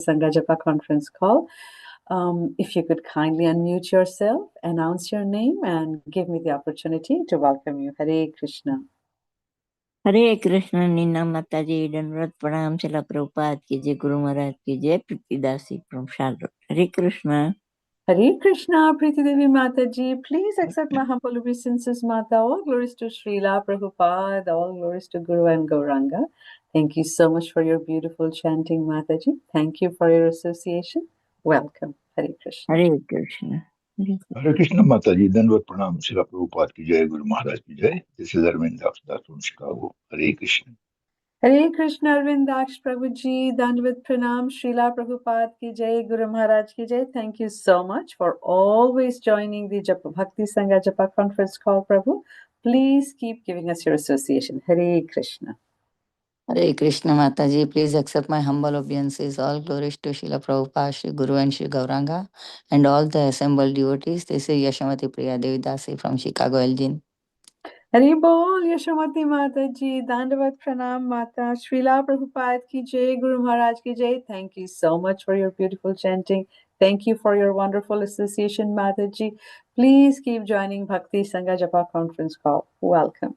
Sangha Japa conference call. If you could kindly unmute yourself, announce your name, and give me the opportunity to welcome you. Hare Krishna. हरे कृष्ण नीना माता जी दंडवत प्रणाम शिला प्रभुपाद की जय गुरु महाराज की जय प्रीतिदासी from Charlotte. Hare Krishna. Hare Krishna, Preeti Devi Mataji. Please accept my humble obeisances, Mata. All glories to Srila Prabhupada, all glories to Guru and Gauranga. Thank you so much for your beautiful chanting, Mataji. Thank you for your association. Welcome. Hare Krishna. Hare Krishna. Hare Krishna Mataji, Dandavat Pranam, Srila Prabhupada ki jai, Guru Maharaj ki jai. This is Arvind Das from Chicago. Hare Krishna. Hare Krishna, Arvindaksh Prabhuji, Dandavat Pranam, Srila Prabhupada ki jai, Guru Maharaj ki jai. Thank you so much for always joining the Japa Bhakti Sangha Japa conference call, Prabhu. Please keep giving us your association. Hare Krishna. Hare Krishna Mataji, please accept my humble obeisances. All glories to Srila Prabhupada, Shri Guru and Shri Gauranga, and all the assembled devotees. This is Yashamati Priya Devidasi from Chicago, Elgin. Hari Bol, Yashamati Mataji, Dandavat Pranam Mata, Srila Prabhupada ki jai, Guru Maharaj ki jai. Thank you so much for your beautiful chanting. Thank you for your wonderful association, Mataji. Please keep joining Bhakti Sangha Japa conference call. Welcome.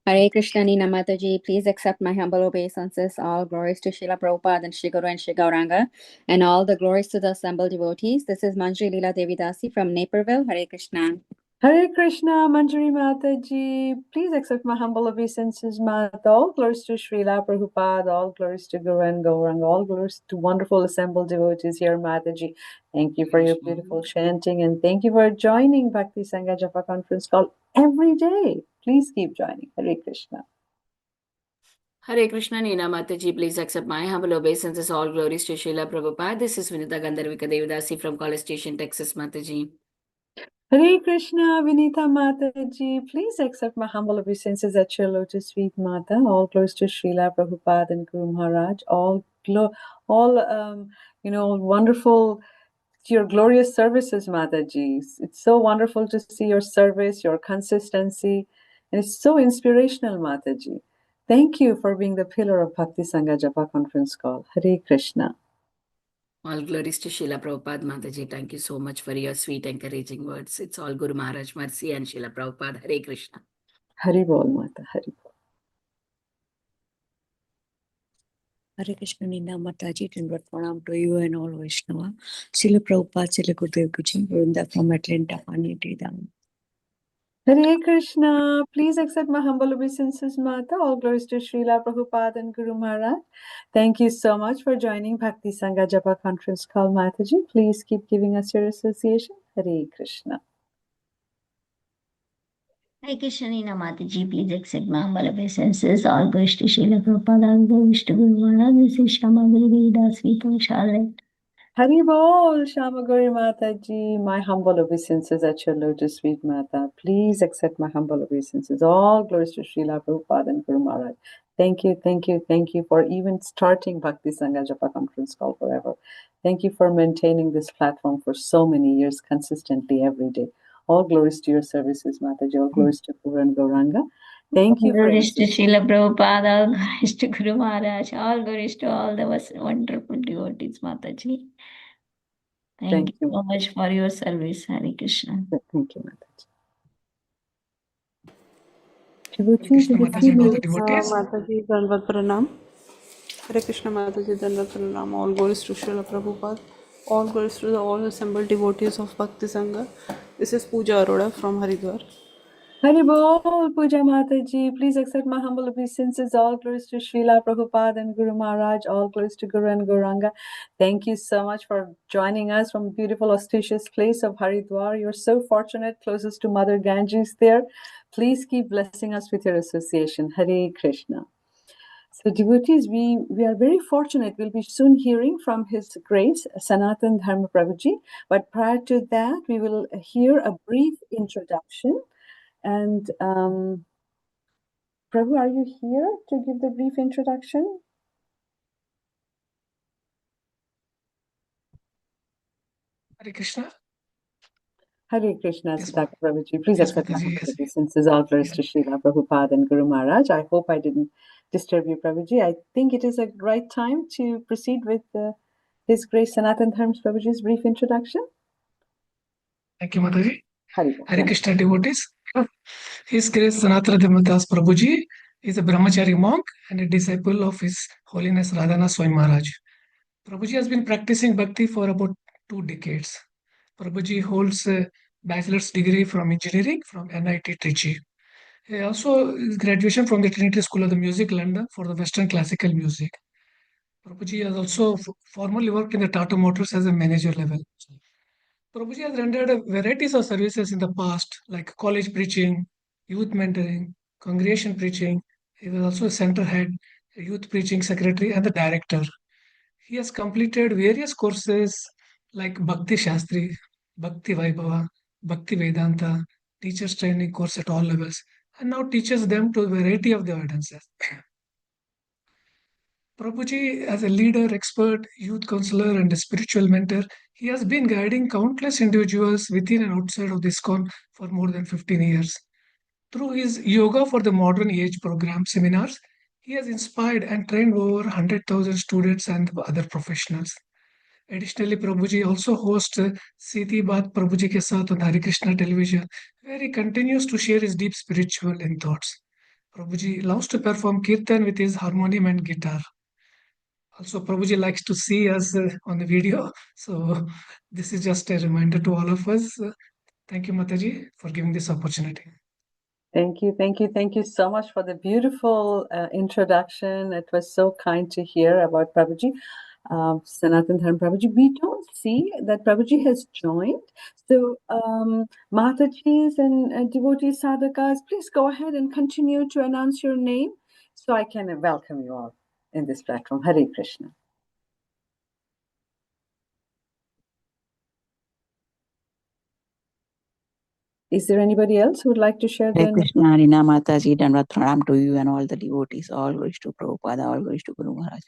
Hare Krishna Nina Mataji, please accept my humble obeisances. All glories to Srila Prabhupada and Shri Guru and Shri Gauranga, and all the glories to the assembled devotees. This is Manjri Leela Devidasi from Naperville. Hare Krishna. Hare Krishna, Manjari Mataji. Please accept my humble obeisances, Mata. All glories to Srila Prabhupada, all glories to Guru and Gauranga, all glories to wonderful assembled devotees here, Mataji. Thank you for your beautiful chanting, and thank you for joining Bhakti Sangha Japa conference call every day. Please keep joining. Hare Krishna. Hare Krishna Nina Mataji, please accept my humble obeisances. All glories to Srila Prabhupada. This is Vinita Gandharvika Devidasi from College Station, Texas, Mataji. Hare Krishna, Vinita Mataji. Please accept my humble obeisances at your lotus feet, Mata. All glories to Srila Prabhupada and Guru Maharaj. All wonderful your glorious services, Mataji. It's so wonderful to see your service, your consistency, and it's so inspirational, Mataji. Thank you for being the pillar of Bhakti Sangha Japa conference call. Hare Krishna. All glories to Srila Prabhupada, Mataji. Thank you so much for your sweet, encouraging words. It's all Guru Maharaj Mercy and Srila Prabhupada. Hare Krishna. Hari Bol, Mata. Hari Bol. Hare Krishna Nina Mataji, Dandavat Pranam to you and all Vaishnava. Srila Prabhupada, Srila Gurudev Kuji, Vrinda from Atlanta, Panitidam. Hare Krishna. Please accept my humble obeisances, Mata. All glories to Srila Prabhupada and Guru Maharaj. Thank you so much for joining Bhakti Sangha Japa conference call, Mataji. Please keep giving us your association. Hare Krishna. Hare Krishna Nina Mataji, please accept my humble obeisances. All glories to Srila Prabhupada, all glories to Guru Maharaj. This is Shamagiri Devidasi from Charlotte. Hari Bol, Shamagori Mataji. My humble obeisances at your lotus feet, Mata. Please accept my humble obeisances. All glories to Srila Prabhupada and Guru Maharaj. Thank you, thank you, thank you for even starting Bhakti Sangha Japa conference call forever. Thank you for maintaining this platform for so many years consistently every day. All glories to your services, Mataji. All glories to Guru and Gauranga. Thank you. All glories to Srila Prabhupada, all glories to Guru Maharaj, all glories to all the wonderful devotees, Mataji. Thank you so much for your service, Hare Krishna. Thank you, Mataji. Mataji, Dandavat Pranam. Hare Krishna Mataji, Dandavat Pranam. All glories to Srila Prabhupada. All glories to all assembled devotees of Bhakti Sangha. This is Pooja Arora from Haridwar. Hari Bol, Puja Mataji. Please accept my humble obeisances. All glories to Srila Prabhupada and Guru Maharaj. All glories to Guru and Gauranga. Thank you so much for joining us from beautiful, auspicious place of Haridwar. You're so fortunate, closest to Mother Ganges there. Please keep blessing us with your association. Hare Krishna. So devotees, we are very fortunate. We'll be soon hearing from His Grace, Sanatana Dharma Prabhuji. But prior to that, we will hear a brief introduction. And Prabhu, are you here to give the brief introduction? Hare Krishna. Hare Krishna, Yes, Dr. Prabhuji. Please yes, accept my Mataji, yes. obeisances. All glories to Srila Prabhupada and Guru Maharaj. I hope I didn't disturb you, Prabhuji. I think it is a right time to proceed with the His Grace Sanatana Dharma Prabhuji's brief introduction. Thank you, Mataji. Hare Krishna devotees. His Grace Sanatana Dharmadas Prabhuji is a brahmachari monk and a disciple of His Holiness Radhana Swami Maharaj. Prabhuji has been practicing bhakti for about 2 decades. Prabhuji holds a bachelor's degree from engineering from NIT Trichy. He also is graduation from the Trinity School of the Music, London, for the Western classical music. Prabhuji has also formerly worked in the Tata Motors as a manager level. Prabhuji has rendered varieties of services in the past, like college preaching, youth mentoring, congregation preaching. He was also a center head, a youth preaching secretary, and the director. He has completed various courses like Bhakti Shastri, Bhakti Vaibhava, Bhakti Vedanta, teachers training course at all levels, and now teaches them to a variety of the audiences. Prabhuji, as a leader, expert, youth counselor, and a spiritual mentor, he has been guiding countless individuals within and outside of ISKCON for more than 15 years. Through his Yoga for the Modern Age program seminars, he has inspired and trained over 100,000 students and other professionals. Additionally, Prabhuji also hosts Siti Baat Prabhuji ke Saath on Hare Krishna television, where he continues to share his deep spiritual thoughts. Prabhuji loves to perform kirtan with his harmonium and guitar. Also, Prabhuji likes to see us on the video. So this is just a reminder to all of us. Thank you, Mataji, for giving this opportunity. Thank you so much for the beautiful introduction. It was so kind to hear about Prabhuji. Sanatana Dharma Prabhuji, we don't see that Prabhuji has joined. So, Matajis and devotee sadhakas, please go ahead and continue to announce your name so I can welcome you all in this platform. Hare Krishna. Is there anybody else who would like to share their Hare Krishna, Rina Mataji, Dandavat Pranam to you and all the devotees. All glories to Prabhupada, all glories to Guru Maharaj.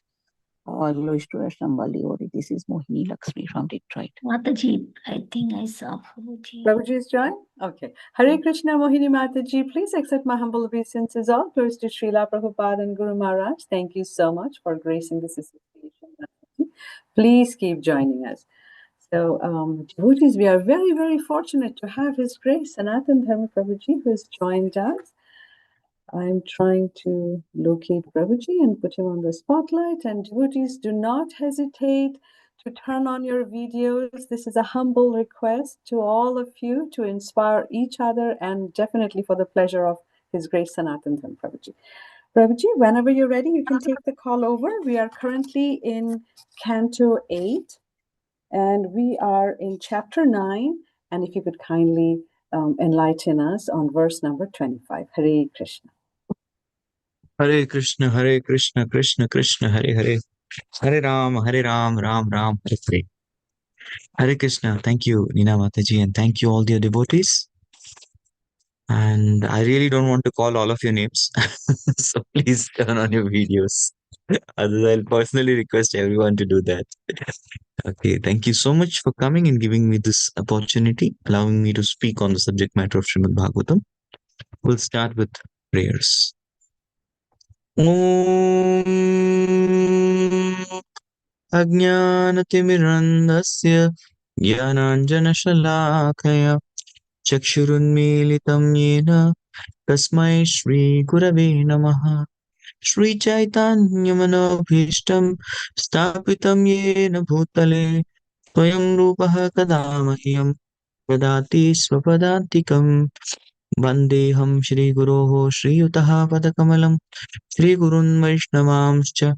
All glories to Ashambal devotee. This is Mohini Lakshmi from Detroit. Mataji, I think I saw Prabhuji. Prabhuji is joined? Okay. Hare Krishna, Mohini Mataji. Please accept my humble obeisances. All glories to Srila Prabhupada and Guru Maharaj. Thank you so much for gracing this association. Please keep joining us. So, devotees, we are very, very fortunate to have His Grace Sanatana Dharma Prabhuji, who has joined us. I'm trying to locate Prabhuji and put him on the spotlight. And devotees, do not hesitate to turn on your videos. This is a humble request to all of you to inspire each other and definitely for the pleasure of His Grace Sanatana Dharma Prabhuji. Prabhuji, whenever you're ready, you can take the call over. We are currently in Canto 8. And we are in chapter 9, and if you could kindly enlighten us on verse number 25. Hare Krishna. Hare Krishna, Krishna Krishna, Hare Hare. Hare Ram, Ram Ram, Hare Hare. Hare Krishna. Thank you, Nina Mataji, and thank you all dear devotees. And I really don't want to call all of your names. So please turn on your videos. Otherwise, I'll personally request everyone to do that. Okay, thank you so much for coming and giving me this opportunity, allowing me to speak on the subject matter of Srimad Bhagavatam. We'll start with prayers. Om Ajnanatimirandasya Jnananjanashalakaya Chakshurunmilitam Yena Tasmai Shri Gurave Namaha Shri Chaitanyamanophishtam Stapitam Yena Bhutale Swayam Rupaha Kadamahyam Vadati Swapadantikam Vandeham Shri Guroho Shri Yutaha Padakamalam Shri Gurun Vaishnavamscha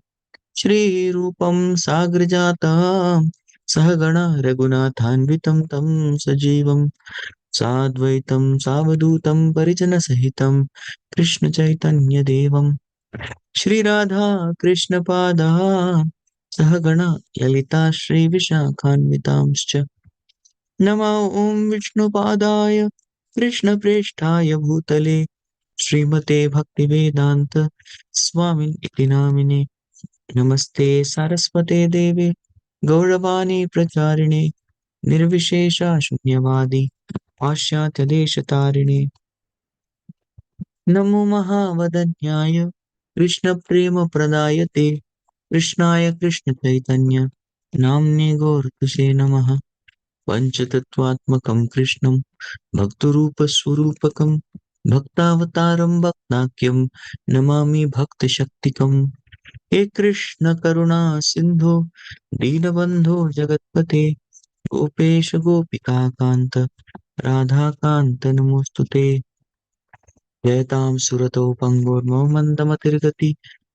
Shri Rupam Sagrajata Sahagana Raghunathanvitam Tam Sajivam Sadvaitam Savadutam Parijana Sahitam Krishna Chaitanya Devam Shri Radha Krishna Pada Sahagana Lalita Shri Vishakhanvitamscha Nama Om Vishnu Padaya Krishna Presthaya Bhutale Srimate Bhaktivedanta Swamin Iti Namine Namaste Saraswate Devi Gauravani Pracharine Nirvishesha Shunyavadi Pashyatya Deshatarine Namo Mahavadanyaya Krishna Prema Pradayate Krishnaya Krishna Chaitanya नाम्ने गोर्तुसे नमः पञ्चतत्त्वात्मकं कृष्णं भक्तरूपस्वरूपकं भक्तावतारं भक्ताख्यं नमामि भक्तशक्तिकम् हे कृष्ण करुणा सिन्धो दीनबन्धो जगत्पते गोपेश गोपिकान्त राधाकान्त नमोऽस्तुते जयतां सुरतो पङ्गोर्मन्दमतिर्गति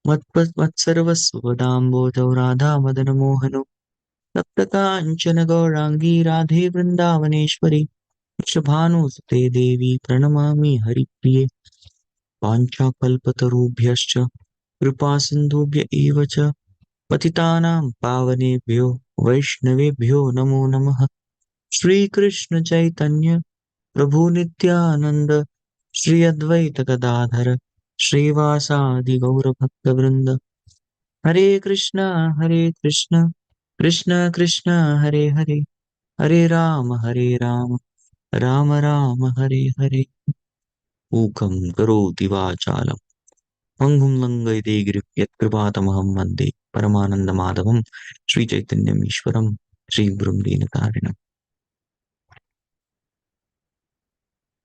मत्सर्वस्वदाम्बोजौ राधा मदनमोहनो तप्तकाञ्चन गौराङ्गी राधे वृन्दावनेश्वरी वृषभानुसुते देवी प्रणमामि हरिप्रिये वाञ्छाकल्पतरुभ्यश्च कृपासिन्धुभ्य एव च पतितानां पावनेभ्यो वैष्णवेभ्यो नमो नमः श्रीकृष्ण चैतन्य प्रभु नित्यानन्द श्री अद्वैत गदाधर श्रीवासादि गौरभक्तवृन्द हरे कृष्णा कृष्ण कृष्ण हरे हरे हरे राम राम राम हरे हरे ऊकं करोति वाचालं पङ्गुं लङ्घयते गिरिं यत्कृपातमहं वन्दे परमानन्दमाधवं श्रीचैतन्यम् ईश्वरं श्रीगुरुं दीनतारिणम्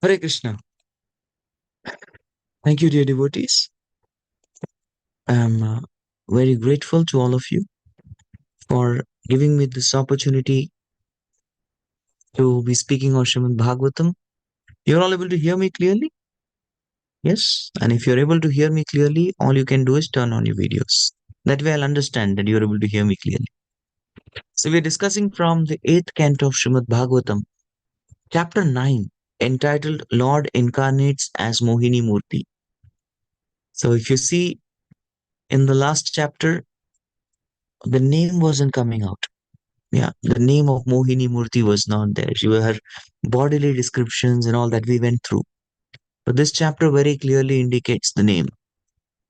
Hare Krishna. Thank you, dear devotees. I am very grateful to all of you for giving me this opportunity to be speaking on Srimad Bhagavatam. You're all able to hear me clearly? Yes. And if you're able to hear me clearly, all you can do is turn on your videos. That way I'll understand that you're able to hear me clearly. So we're discussing from the 8th canto of Srimad Bhagavatam, chapter 9, entitled Lord Incarnates as Mohini Murti. So if you see in the last chapter, the name wasn't coming out. Yeah, the name of Mohini Murti was not there. She were her bodily descriptions and all that we went through. But this chapter very clearly indicates the name.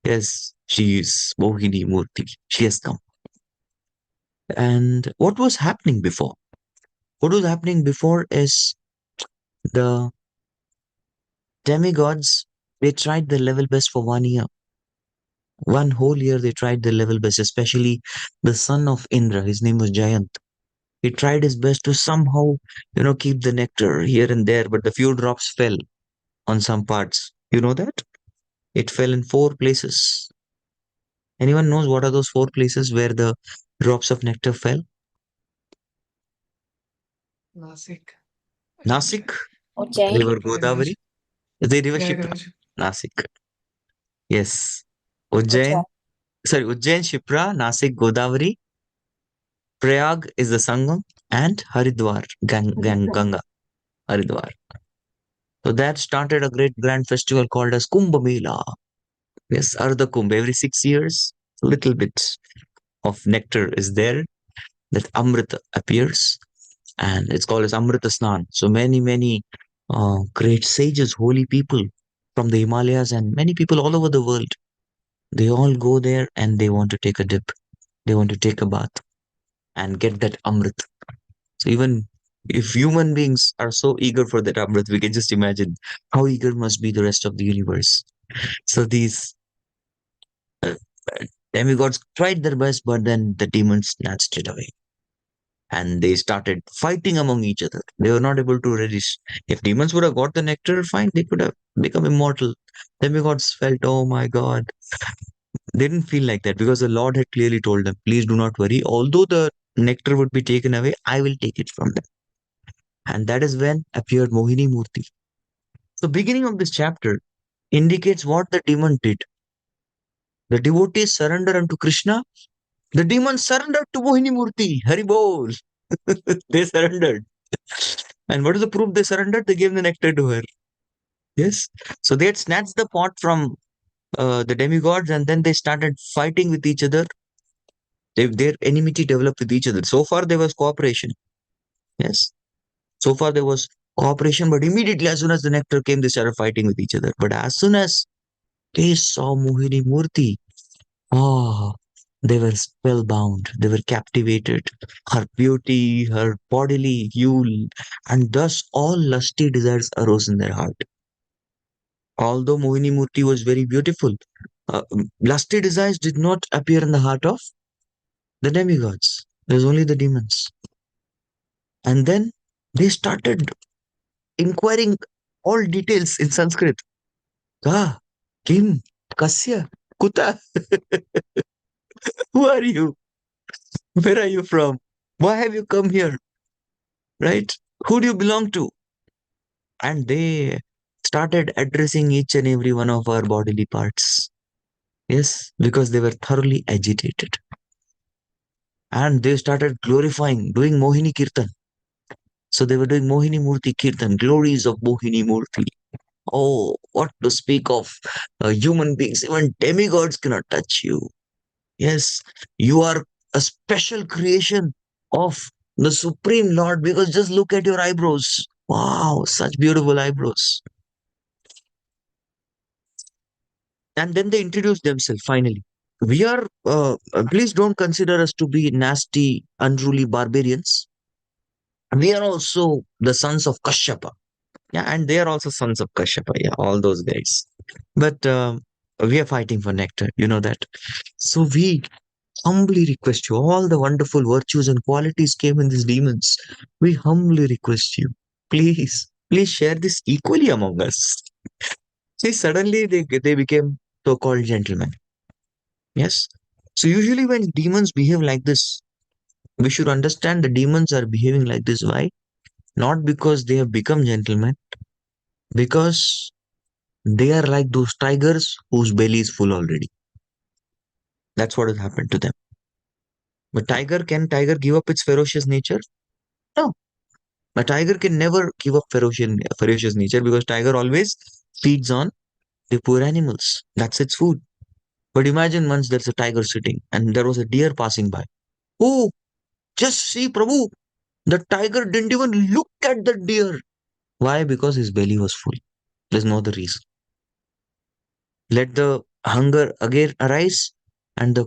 Yes, she is Mohini Murti. She has come. And what was happening before? What was happening before is the demigods, they tried their level best for 1 year. 1 whole year they tried their level best, especially the son of Indra. His name was Jayant. He tried his best to somehow, keep the nectar here and there, but the few drops fell on some parts. You know that? It fell in 4 places. Anyone knows what are those 4 places where the drops of nectar fell? Nasik, Ujjain. river Godavari. The river Shipra. Prayagraj. Nasik. Yes. Ujjain. Sorry, Ujjain, Shipra, Nasik, Godavari. Prayag is the Sangam, and Haridwar, Ganga, Haridwar. So that started a great grand festival called as Kumbh Mela. Yes, Ardha Kumbh. Every 6 years, a little bit of nectar is there. That Amrita appears, and it's called as Amrita Snan. So many great sages, holy people from the Himalayas, and many people all over the world, they all go there and they want to take a dip. They want to take a bath and get that Amrit. So even if human beings are so eager for that Amrit, we can just imagine how eager must be the rest of the universe. So these demigods tried their best, but then the demons snatched it away. And they started fighting among each other. They were not able to resist. If demons would have got the nectar, fine, they could have become immortal. Demigods felt, oh my God. They didn't feel like that because the Lord had clearly told them, please do not worry. Although the nectar would be taken away, I will take it from them. And that is when appeared Mohini Murti. So beginning of this chapter indicates what the demon did. The devotees surrender unto Krishna. The demons surrendered to Mohini Murti. Hari Bol. They surrendered. And what is the proof they surrendered? They gave the nectar to her. Yes. So they had snatched the pot from the demigods, and then they started fighting with each other. Their enmity developed with each other. So far, there was cooperation. Yes. So far, there was cooperation, but immediately, as soon as the nectar came, they started fighting with each other. But as soon as they saw Mohini Murti, oh, they were spellbound. They were captivated. Her beauty, her bodily hue, and thus all lusty desires arose in their heart. Although Mohini Murti was very beautiful, lusty desires did not appear in the heart of the demigods. There's only the demons. And then they started inquiring all details in Sanskrit. Ka, Kim, Kasya, Kuta. Who are you? Where are you from? Why have you come here? Right? Who do you belong to? And they started addressing each and every one of our bodily parts. Yes, because they were thoroughly agitated. And they started glorifying, doing Mohini Kirtan. So they were doing Mohini Murti Kirtan, glories of Mohini Murti. Oh, what to speak of human beings, even demigods cannot touch you. Yes, you are a special creation of the Supreme Lord because just look at your eyebrows. Wow, such beautiful eyebrows. And then they introduced themselves finally. We are, please don't consider us to be nasty, unruly barbarians. We are also the sons of Kashyapa. Yeah, and they are also sons of Kashyapa. Yeah, all those guys. But we are fighting for nectar, you know that. So we humbly request you, all the wonderful virtues and qualities came in these demons. We humbly request you, please share this equally among us. See, suddenly they became so-called gentlemen. Yes. So usually when demons behave like this, we should understand the demons are behaving like this. Why? Not because they have become gentlemen, because they are like those tigers whose belly is full already. That's what has happened to them. But can tiger give up its ferocious nature? No. A tiger can never give up ferocious nature because tiger always feeds on the poor animals. That's its food. But imagine once there's a tiger sitting and there was a deer passing by. Oh, just see, Prabhu, the tiger didn't even look at the deer. Why? Because his belly was full. There's no other reason. Let the hunger again arise and the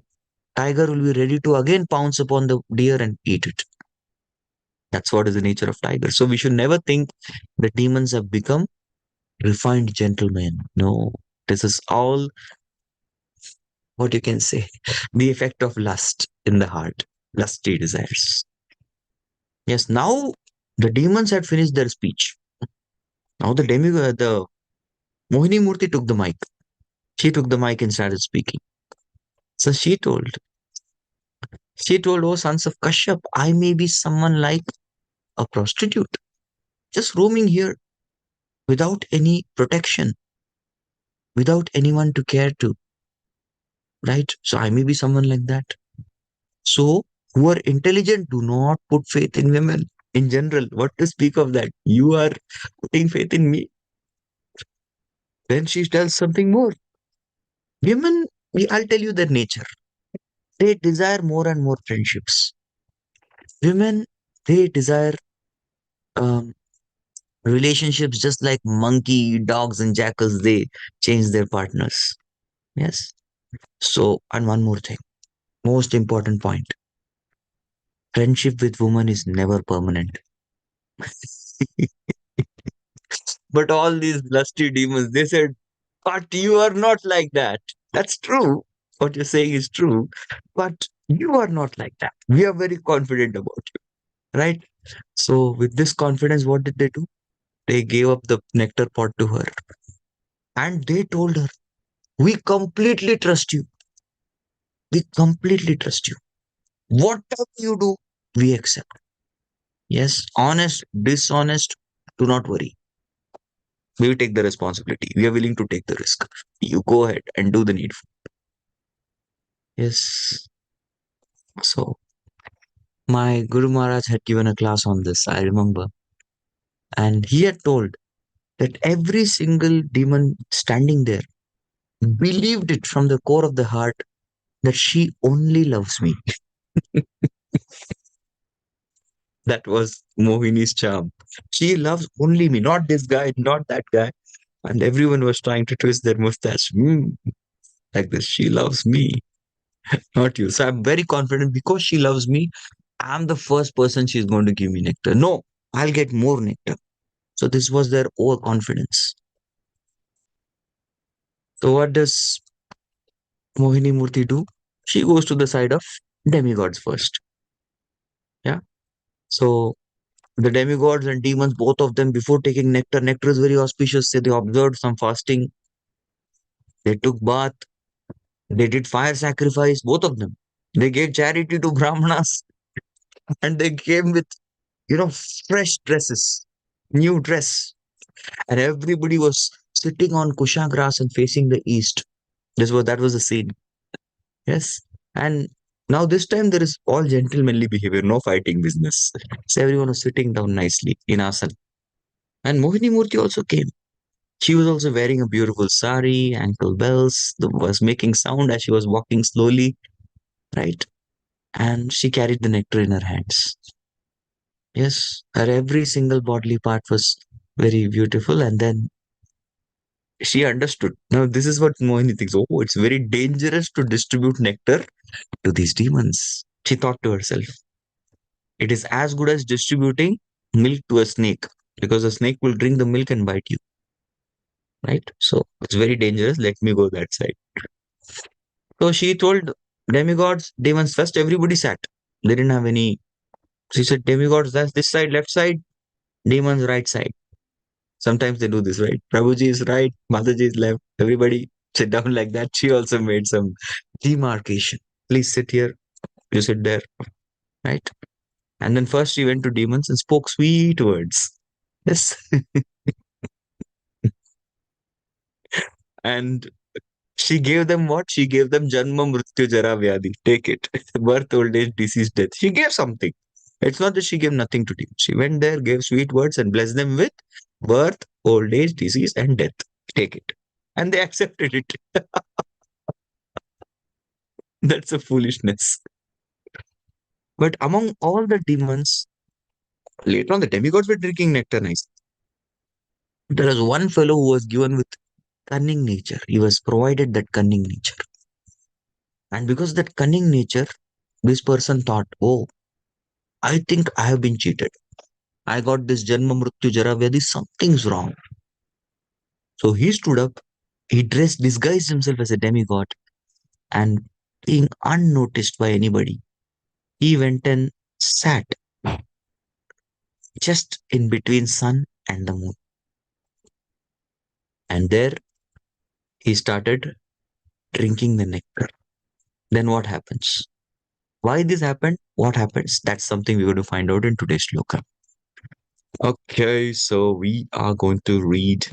tiger will be ready to again pounce upon the deer and eat it. That's what is the nature of tiger. So we should never think the demons have become refined gentlemen. No, this is all what you can say, the effect of lust in the heart, lusty desires. Yes, now the demons had finished their speech. Now the Mohini Murti took the mic. She took the mic and started speaking. So she told, oh sons of Kashyap, I may be someone like a prostitute, just roaming here without any protection, without anyone to care to, right? So I may be someone like that. So who are intelligent, do not put faith in women. In general, what to speak of that? You are putting faith in me. Then she tells something more. Women, I'll tell you their nature. They desire more and more friendships. Women, they desire um, relationships just like monkey, dogs, and jackals. They change their partners. Yes. So, and one more thing, most important point: friendship with woman is never permanent. But all these lusty demons, they said, but you are not like that. That's true. What you're saying is true. But you are not like that. We are very confident about you. Right? So, with this confidence, what did they do? They gave up the nectar pot to her. And they told her, we completely trust you. We completely trust you. Whatever you do, we accept. Yes, honest, dishonest, do not worry. We will take the responsibility. We are willing to take the risk. You go ahead and do the needful. Yes. So, my Guru Maharaj had given a class on this, I remember. And he had told that every single demon standing there believed it from the core of the heart that she only loves me. That was Mohini's charm. She loves only me, not this guy, not that guy. And everyone was trying to twist their mustache. Like this, she loves me, not you. So I'm very confident because she loves me, I'm the first person she's going to give me nectar. No, I'll get more nectar. So this was their overconfidence. So what does Mohini Murti do? She goes to the side of demigods first. Yeah. So the demigods and demons, both of them, before taking nectar is very auspicious. So they observed some fasting. They took bath. They did fire sacrifice, both of them. They gave charity to brahmanas and they came with, fresh dresses, new dress. And everybody was sitting on kusha grass and facing the east. That was the scene. Yes. And now this time there is all gentlemanly behavior, no fighting business. So everyone was sitting down nicely in asana. And Mohini Murti also came. She was also wearing a beautiful sari, ankle bells, was making sound as she was walking slowly, right? And she carried the nectar in her hands. Yes, her every single bodily part was very beautiful. And then she understood. Now, this is what Mohini thinks. Oh, it's very dangerous to distribute nectar to these demons. She thought to herself, it is as good as distributing milk to a snake because the snake will drink the milk and bite you, right? So it's very dangerous. Let me go that side. So she told demigods, demons first, everybody sat. They didn't have any. She said, demigods, that's this side, left side, demons, right side. Sometimes they do this, right? Prabhuji is right, Mataji is left. Everybody sit down like that. She also made some demarcation. Please sit here, you sit there, right? And then first she went to demons and spoke sweet words. Yes. And she gave them what? She gave them Janma Mrityu Jara Vyadi. Take it. Birth, old age, disease, death. She gave something. It's not that she gave nothing to demons. She went there, gave sweet words, and blessed them with birth, old age, disease, and death. Take it. And they accepted it. That's a foolishness. But among all the demons, later on the demigods were drinking nectar nice. There was one fellow who was given with cunning nature. He was provided that cunning nature. And because that cunning nature, this person thought, oh, I think I have been cheated. I got this Janma Mrityu Jara Vyadi, something's wrong. So he stood up, he disguised himself as a demigod, and being unnoticed by anybody, he went and sat just in between sun and the moon. And there he started drinking the nectar. Then what happens? Why this happened? What happens? That's something we're going to find out in today's shloka. Okay, so we are going to read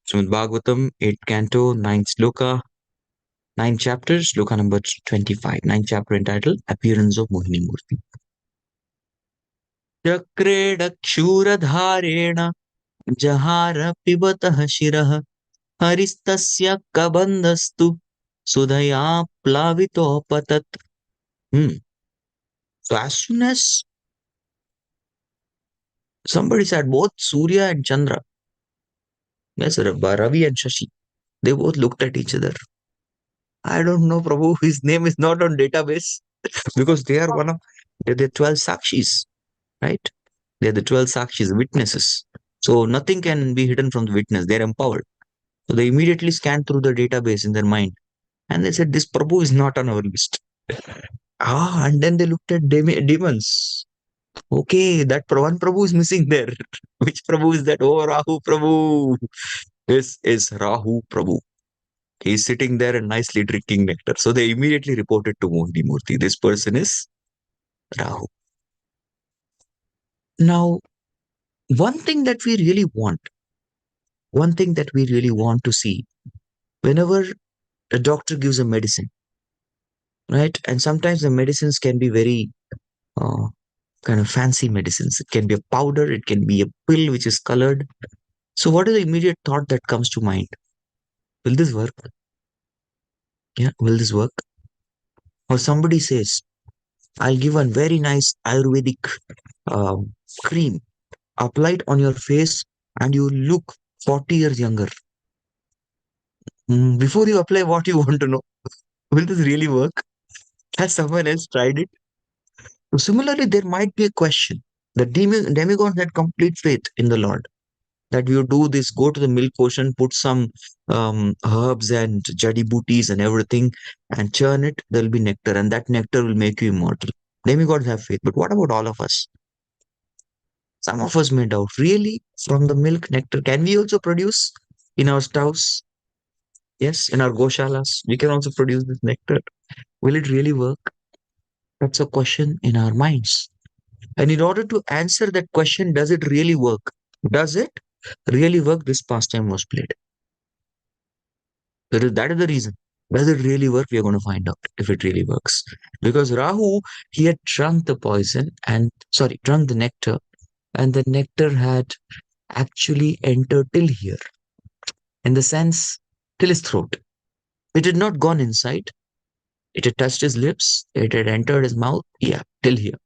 Srimad Bhagavatam, 8th canto, 9th shloka, 9 chapters, shloka number 25, 9th chapter entitled Appearance of Mohini Murti. Chakred Kshuradharena Jahara Pibatah Shirah Haristasya Kabandhastu Sudhaya Plavito Patat. So as soon as somebody said both Surya and Chandra, yes, Ravi and Shashi, they both looked at each other. I don't know, Prabhu, his name is not on database because they are they're the 12 Sakshis, right? They're the 12 Sakshis, witnesses. So nothing can be hidden from the witness. They're empowered. So they immediately scanned through the database in their mind and they said, this Prabhu is not on our list. And then they looked at demons. Okay, that one Prabhu is missing there. Which Prabhu is that? Oh, Rahu Prabhu. This is Rahu Prabhu. He's sitting there and nicely drinking nectar. So they immediately reported to Mohini Murti. This person is Rahu. Now, one thing that we really want to see whenever a doctor gives a medicine, right? And sometimes the medicines can be very kind of fancy medicines. It can be a powder, it can be a pill which is colored. So what is the immediate thought that comes to mind? Will this work? Yeah, will this work? Or somebody says, I'll give a very nice Ayurvedic cream, apply it on your face and you look 40 years younger. Before you apply, what you want to know? Will this really work? Has someone else tried it? So similarly, there might be a question. The demigods had complete faith in the Lord. That you do this, go to the milk ocean, put some herbs and jadi booties and everything and churn it, there'll be nectar and that nectar will make you immortal. Demigods have faith. But what about all of us? Some of us may doubt. Really? From the milk nectar, can we also produce in our stoves? Yes, in our goshalas, we can also produce this nectar. Will it really work? That's a question in our minds. And in order to answer that question, does it really work? Does it really work? This pastime was played. That is the reason. Does it really work? We are going to find out if it really works. Because Rahu, he had drunk the poison drunk the nectar, and the nectar had actually entered till here, in the sense, till his throat. It had not gone inside. It had touched his lips. It had entered his mouth. Yeah, till here.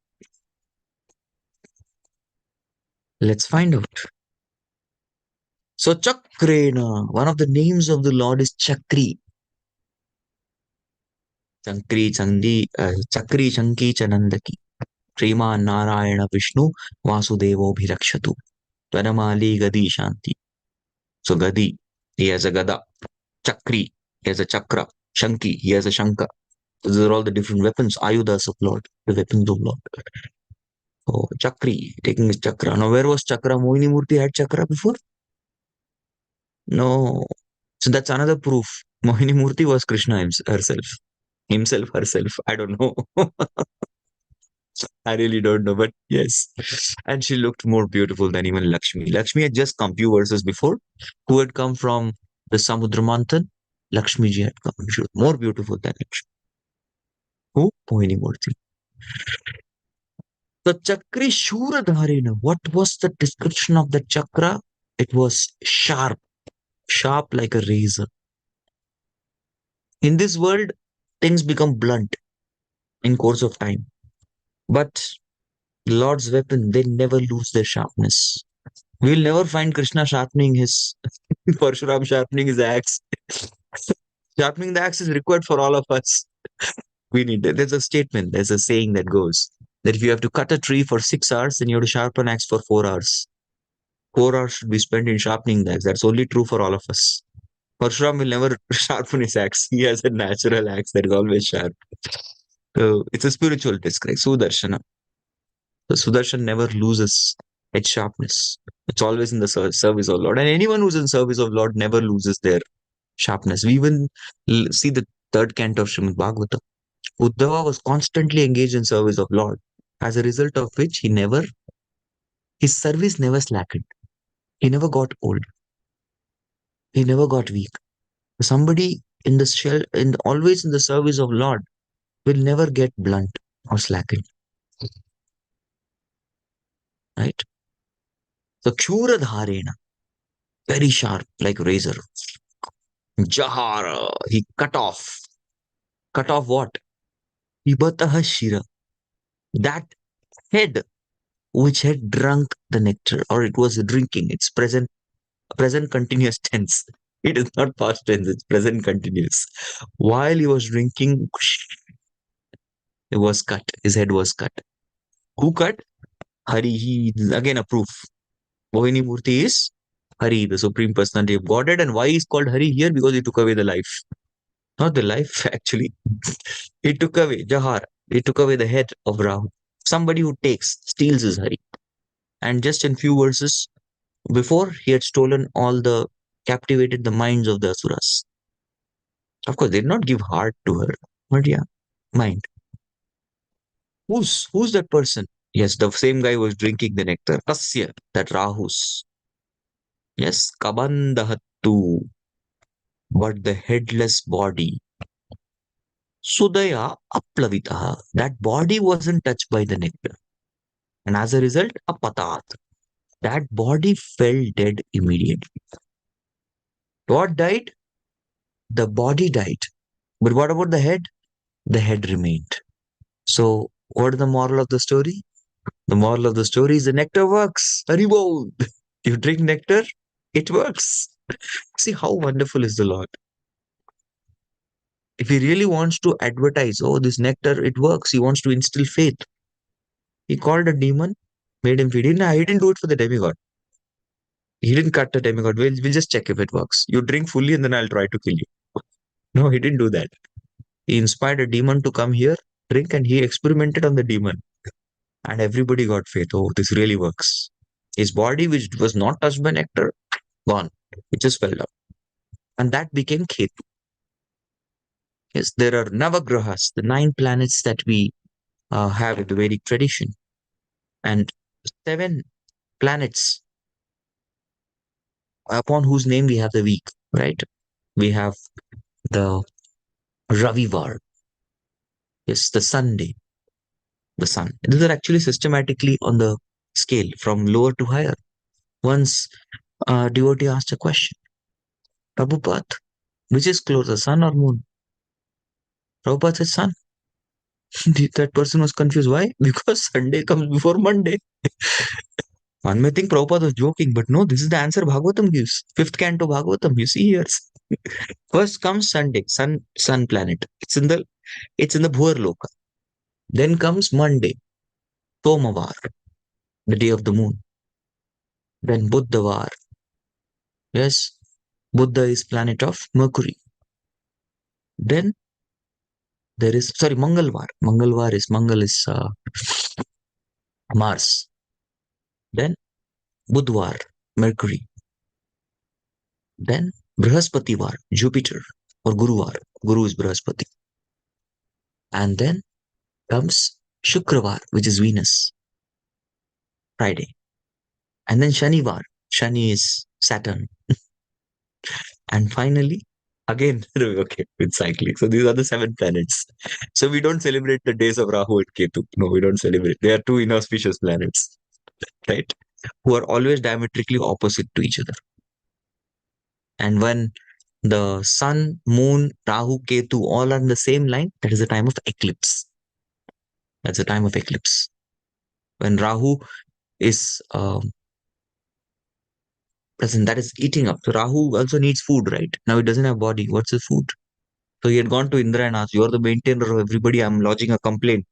Let's find out. So Chakrena, one of the names of the Lord is Chakri. Chakri, Chanki, Chanandaki. Prema Narayana Vishnu Vasudevo Bhirakshatu. Tvanamali Gadi Shanti. So Gadi, he has a Gada. Chakri, he has a Chakra. Shanki, he has a Shanka. These are all the different weapons, Ayudas of Lord, the weapons of Lord. Oh, Chakri, taking his Chakra. Now, where was Chakra? Mohini Murti had Chakra before? No. So that's another proof. Mohini Murti was Krishna herself. Herself. I don't know. I really don't know, but yes. And she looked more beautiful than even Lakshmi. Lakshmi had just come few verses before. Who had come from the Samudra Manthan? Lakshmi ji had come. She was more beautiful than Lakshmi. Who? Mohini Murti. The Chakri Shuradharina. What was the description of the chakra? It was sharp like a razor. In this world, things become blunt in course of time. But Lord's weapon, they never lose their sharpness. We will never find Krishna sharpening his Parshuram sharpening his axe. Sharpening the axe is required for all of us. We need that. There's a statement, there's a saying that goes that if you have to cut a tree for 6 hours, then you have to sharpen an axe for 4 hours. 4 hours should be spent in sharpening the axe. That's only true for all of us. Parshuram will never sharpen his axe. He has a natural axe that is always sharp. So it's a spiritual test, right? Sudarshana. The Sudarshan never loses its sharpness. It's always in the service of Lord. And anyone who's in service of Lord never loses their sharpness. We even see the third canto of Srimad Bhagavatam. Uddhava was constantly engaged in service of Lord, as a result of which his service never slackened. He never got old. He never got weak. Somebody in the always in the service of Lord will never get blunt or slackened. Right? So Kshura Dharena, very sharp, like razor. Jahara, he cut off. Cut off what? Pibataha Shira. That head which had drunk the nectar, or it was drinking. It's present continuous tense. It is not past tense, it's present continuous. While he was drinking, it was cut. His head was cut. Who cut? Hari. He again a proof. Mohini Murti is Hari, the Supreme Personality of Godhead. And why is called Hari here? Because he took away the life. Not the life, actually. He took away Jahar. He took away the head of Rahu. Somebody who steals his Hari. And just in few verses before, he had captivated the minds of the Asuras. Of course, they did not give heart to her, but yeah, mind. Who's that person? Yes, the same guy was drinking the nectar. Kasya, that Rahus. Yes, Kabandahattu. But the headless body. Sudaya Aplavitaha. That body wasn't touched by the nectar. And as a result, Apatat. That body fell dead immediately. What died? The body died. But what about the head? The head remained. So, what is the moral of the story? The moral of the story is the nectar works. Haribol. You drink nectar, it works. See how wonderful is the Lord. If he really wants to advertise, oh, this nectar, it works. He wants to instill faith. He called a demon, made him feed. He didn't do it for the demigod. He didn't cut the demigod. We'll just check if it works. You drink fully and then I'll try to kill you. No, he didn't do that. He inspired a demon to come here drink, and he experimented on the demon. And everybody got faith. Oh, this really works. His body, which was not touched by nectar, gone. It just fell down. And that became Ketu. Yes, there are Navagrahas, the 9 planets that we have in the Vedic tradition. And 7 planets upon whose name we have the week, right? We have the Ravivar, yes, the Sunday, the sun. These are actually systematically on the scale from lower to higher. Once a devotee asked a question, Prabhupada, which is closer, sun or moon? Prabhupada said sun. That person was confused. Why? Because Sunday comes before Monday. One may think Prabhupada was joking, but no, this is the answer Bhagavatam gives. 5th canto Bhagavatam, you see here. First comes Sunday, sun planet. It's in the Bhuvar Loka. Then comes Monday, Somavar, the day of the moon. Then Buddhavar. Yes, Buddha is planet of Mercury. Then there is, Mangalvar. Mangal is Mars. Then Budhvar, Mercury. Then Brihaspativar, Jupiter, or Guruvar. Guru is Brihaspati. And then comes Shukravar, which is Venus, Friday. And then Shanivar. Shani is Saturn. And finally, again, okay, it's cyclic. So these are the 7 planets. So we don't celebrate the days of Rahu and Ketu. No, we don't celebrate. They are 2 inauspicious planets, right? Who are always diametrically opposite to each other. And when the sun, moon, Rahu, Ketu all are in the same line, that is the time of eclipse. That's the time of eclipse. When Rahu is present, that is eating up. So Rahu also needs food, right? Now he doesn't have body. What's his food? So he had gone to Indra and asked, "You are the maintainer of everybody. I'm lodging a complaint.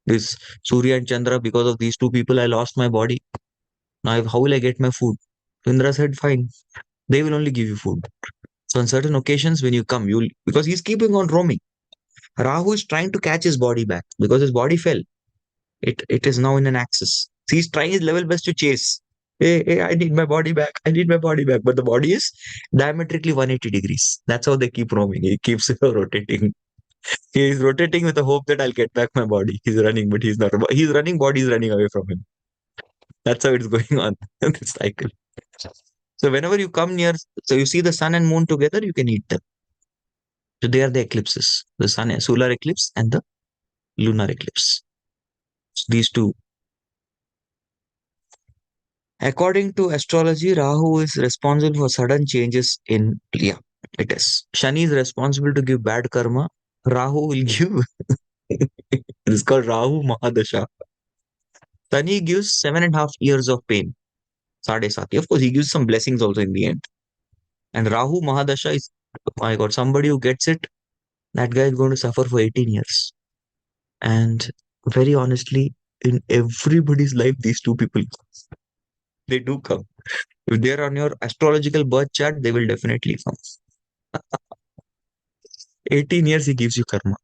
This Surya and Chandra, because of these 2 people, I lost my body. Now, how will I get my food?" So Indra said, "Fine. They will only give you food." So on certain occasions, when you come, because he's keeping on roaming. Rahu is trying to catch his body back because his body fell. It is now in an axis. So he's trying his level best to chase. Hey, I need my body back. I need my body back. But the body is diametrically 180 degrees. That's how they keep roaming. He keeps rotating. He is rotating with the hope that I'll get back my body. He's running, but he's not. He's running, body is running away from him. That's how it's going on, this cycle. So whenever you come near, so you see the sun and moon together, you can eat them. So they are the eclipses, the solar eclipse and the lunar eclipse. So these 2. According to astrology, Rahu is responsible for sudden changes in, it is. Shani is responsible to give bad karma. Rahu will give, it's called Rahu Mahadasha. Shani gives 7.5 years of pain. Sade Sati. Of course, he gives some blessings also in the end. And Rahu Mahadasha is, oh my God, somebody who gets it, that guy is going to suffer for 18 years. And very honestly, in everybody's life, these 2 people, they do come. If they're on your astrological birth chart, they will definitely come. 18 years he gives you karma.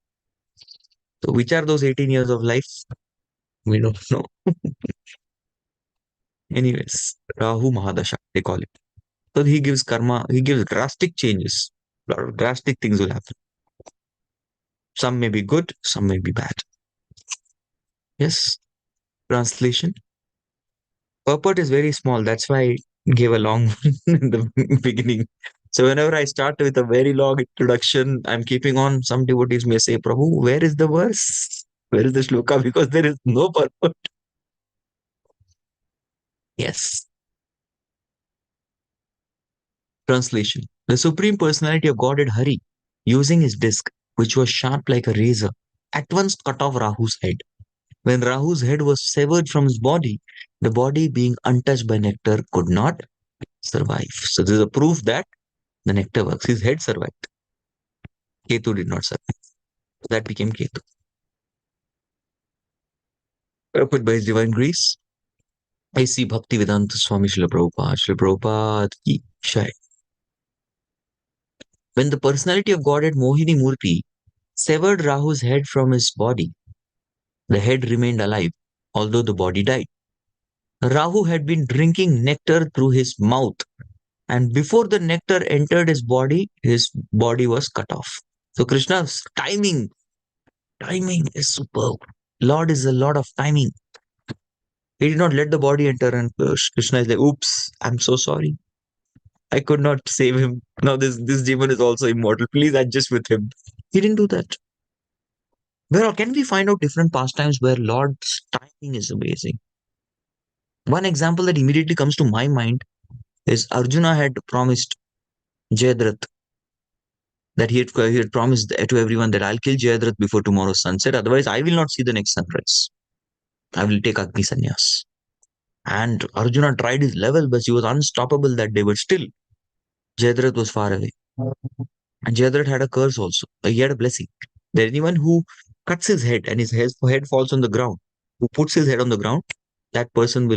So which are those 18 years of life? We don't know. Anyways, Rahu Mahadasha, they call it. So he gives karma, he gives drastic changes. A lot of drastic things will happen. Some may be good, some may be bad. Yes. Translation. Purport is very small. That's why I gave a long one in the beginning. So whenever I start with a very long introduction, I'm keeping on. Some devotees may say, Prabhu, where is the verse? Where is the shloka? Because there is no purport. Yes. Translation. The Supreme Personality of Godhead Hari, using his disc, which was sharp like a razor, at once cut off Rahu's head. When Rahu's head was severed from his body, the body being untouched by nectar could not survive. So this is a proof that the nectar works. His head survived. Ketu did not survive. That became Ketu. Put by his divine grace, I see Bhaktivedanta Swami Srila Prabhupada. Srila Prabhupada ki Jai. When the personality of Godhead Mohini Murti severed Rahu's head from his body, The head remained alive, although the body died. Rahu had been drinking nectar through his mouth, and before the nectar entered his body was cut off. So Krishna's timing is superb. Lord is a Lord of timing. He did not let the body enter, and Krishna is like, oops, I'm so sorry. I could not save him. Now this demon is also immortal. Please adjust with him. He didn't do that. Where can we find out different pastimes where Lord's timing is amazing? One example that immediately comes to my mind is Arjuna had promised Jayadratha that he had promised to everyone that I'll kill Jayadratha before tomorrow's sunset. Otherwise, I will not see the next sunrise. I will take Agni Sannyas. And Arjuna tried his level, but he was unstoppable that day. But still, Jayadratha was far away. And Jayadratha had a curse also. He had a blessing. That anyone who cuts his head and his head falls on the ground, who puts his head on the ground, that person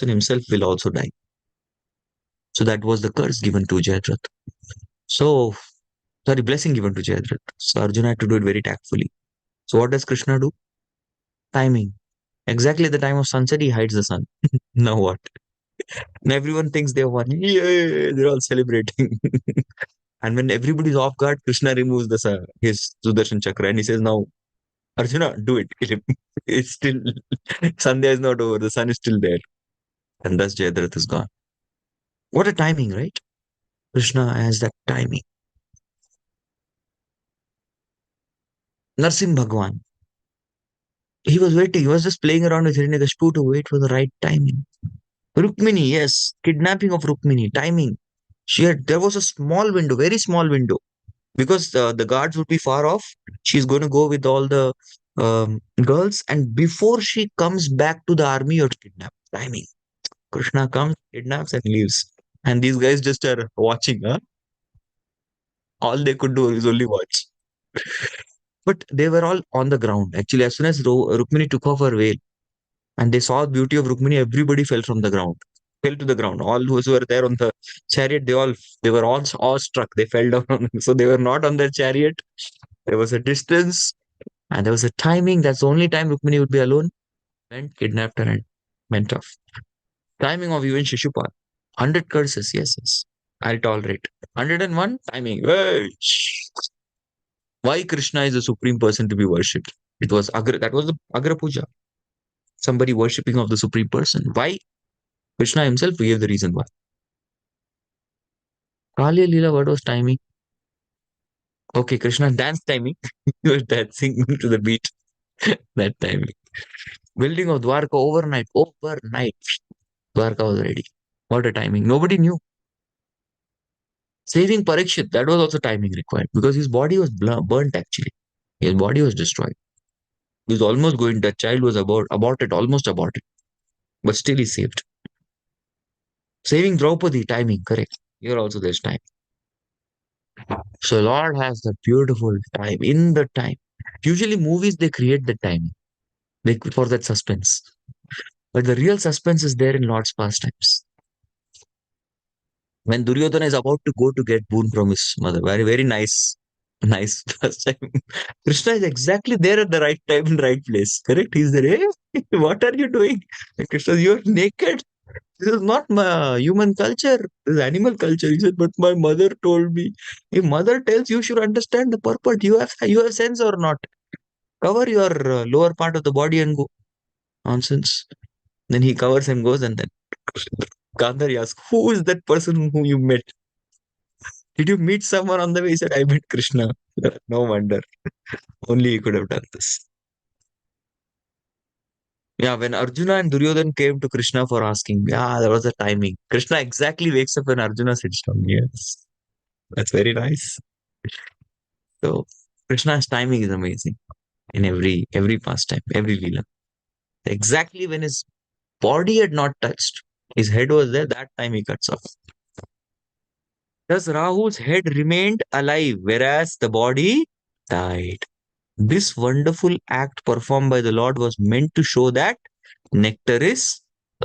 himself will also die. So that was the curse given to Jayadratha. Blessing given to Jayadratha. So Arjuna had to do it very tactfully. So what does Krishna do? Timing. Exactly at the time of sunset, he hides the sun. Now what? And everyone thinks they won. Yay! They're all celebrating. And when everybody's off guard, Krishna removes his Sudarshan Chakra and he says, now, Arjuna, do it. Kill him. It's still, Sandhya is not over. The sun is still there. And thus Jayadratha is gone. What a timing, right? Krishna has that timing. Narsim Bhagwan. He was waiting. He was just playing around with Hiranyakashipu to wait for the right timing. Rukmini, yes. Kidnapping of Rukmini. Timing. There was a small window, very small window. Because the guards would be far off, she's going to go with all the girls, and before she comes back to the army, you're kidnapped. Timing. Krishna comes, kidnaps, and leaves. And these guys just are watching. Huh? All they could do is only watch. But they were all on the ground. Actually, as soon as Rukmini took off her veil and they saw the beauty of Rukmini, everybody fell from the ground. Fell to the ground. All those who were there on the chariot, they were all awestruck. They fell down. So they were not on their chariot. There was a distance and there was a timing. That's the only time Rukmini would be alone. Went, kidnapped her and went off. Timing of even Shishupal. 100 curses, yes. I'll tolerate. 101, timing. Why Krishna is the supreme person to be worshipped? That was the Agra Puja. Somebody worshipping of the supreme person. Why? Krishna himself gave the reason why. Kaliya Leela, what was timing? Okay, Krishna dance timing. He was dancing to the beat. That timing. Building of Dwarka overnight. Dwarka was ready. What a timing. Nobody knew. Saving Parikshit, that was also timing required because his body was burnt actually. His body was destroyed. He was almost going, that child was almost aborted. But still he saved. Saving Draupadi, timing, correct. Here also there's time. So Lord has that beautiful time, in the time. Usually movies, they create the timing for that suspense. But the real suspense is there in Lord's pastimes. When Duryodhana is about to go to get boon from his mother, very, very nice pastime. Krishna is exactly there at the right time and right place. Correct? He's there. Hey, what are you doing? And Krishna, you're naked. This is not my human culture. This is animal culture. He said, but my mother told me. If mother tells you should understand the purport. You have sense or not? Cover your lower part of the body and go. Nonsense. Then he covers and goes, and then Gandhari asks, who is that person whom you met? Did you meet someone on the way? He said, I met Krishna. No wonder. Only he could have done this. Yeah, when Arjuna and Duryodhan came to Krishna for asking, there was a timing. Krishna exactly wakes up when Arjuna sits down. Yes. That's very nice. So Krishna's timing is amazing in every pastime, every leela. Exactly when his body had not touched, his head was there, that time he cuts off. Thus Rahu's head remained alive, whereas the body died. This wonderful act performed by the Lord was meant to show that nectar is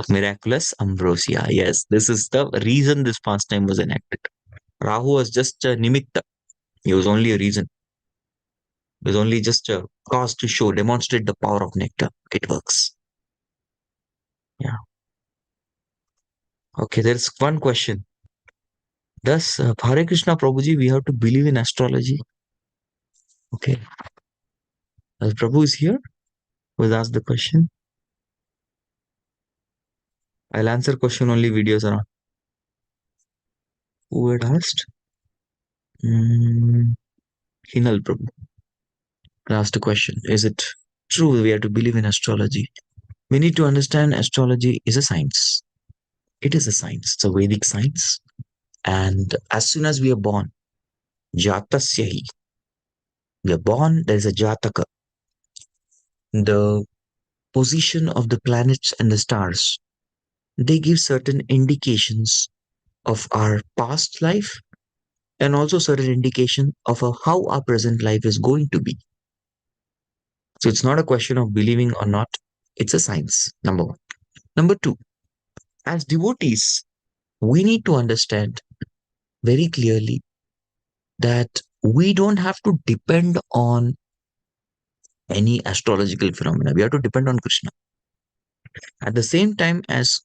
miraculous ambrosia. Yes, this is the reason this pastime was enacted. Rahu was just a nimitta. He was only a reason. It's only just a cause to show, demonstrate the power of nectar. It works. Yeah. Okay, there's one question. Does Hare Krishna Prabhuji, we have to believe in astrology? Okay. Prabhu is here. Who has asked the question? I'll answer question only, videos are on. Who had asked? Hinal Prabhu asked a question. Is it true we have to believe in astrology? We need to understand astrology is a science. It is a science. It's a Vedic science. And as soon as we are born, Jatasyahi, we are born, there is a Jataka. The position of the planets and the stars, they give certain indications of our past life and also certain indication of how our present life is going to be. So it's not a question of believing or not. It's a science, number one. Number two, as devotees, we need to understand very clearly that we don't have to depend on any astrological phenomena. We have to depend on Krishna. At the same time as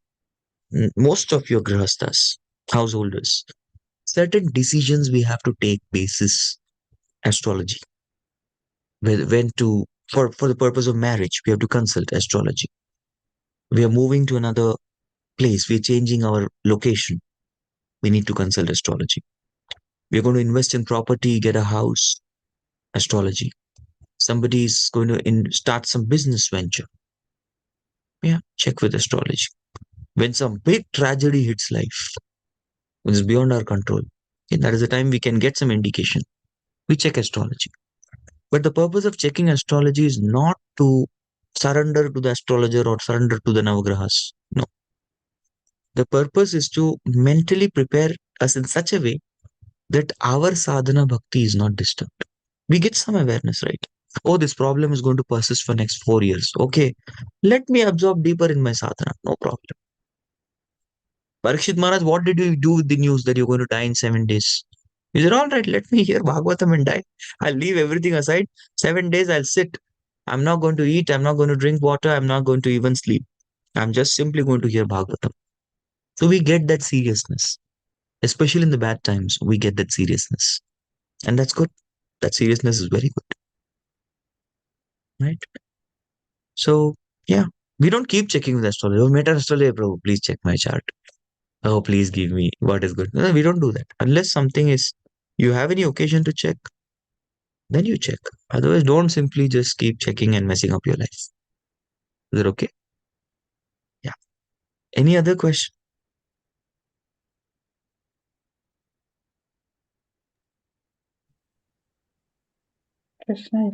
most of your grihasthas, householders, certain decisions we have to take basis astrology. When to, for the purpose of marriage, we have to consult astrology. We are moving to another place, we are changing our location, we need to consult astrology. We are going to invest in property, get a house, astrology. Somebody is going to start some business venture. Yeah, check with astrology. When some big tragedy hits life, which is beyond our control, okay, that is the time we can get some indication. We check astrology. But the purpose of checking astrology is not to surrender to the astrologer or surrender to the Navagrahas. No. The purpose is to mentally prepare us in such a way that our sadhana bhakti is not disturbed. We get some awareness, right? Oh, this problem is going to persist for next 4 years. Okay, let me absorb deeper in my sadhana. No problem. Parikshit Maharaj, what did you do with the news that you're going to die in 7 days? He said, all right, let me hear Bhagavatam and die. I'll leave everything aside. 7 days I'll sit. I'm not going to eat. I'm not going to drink water. I'm not going to even sleep. I'm just simply going to hear Bhagavatam. So we get that seriousness. Especially in the bad times, we get that seriousness. And that's good. That seriousness is very good. Right? So, yeah, we don't keep checking with astrologer. Oh, Meta astrologer, bro, please check my chart. Oh, please give me what is good. No, we don't do that. Unless something is, you have any occasion to check, then you check. Otherwise, don't simply just keep checking and messing up your life. Is that okay? Yeah. Any other question? Krishna,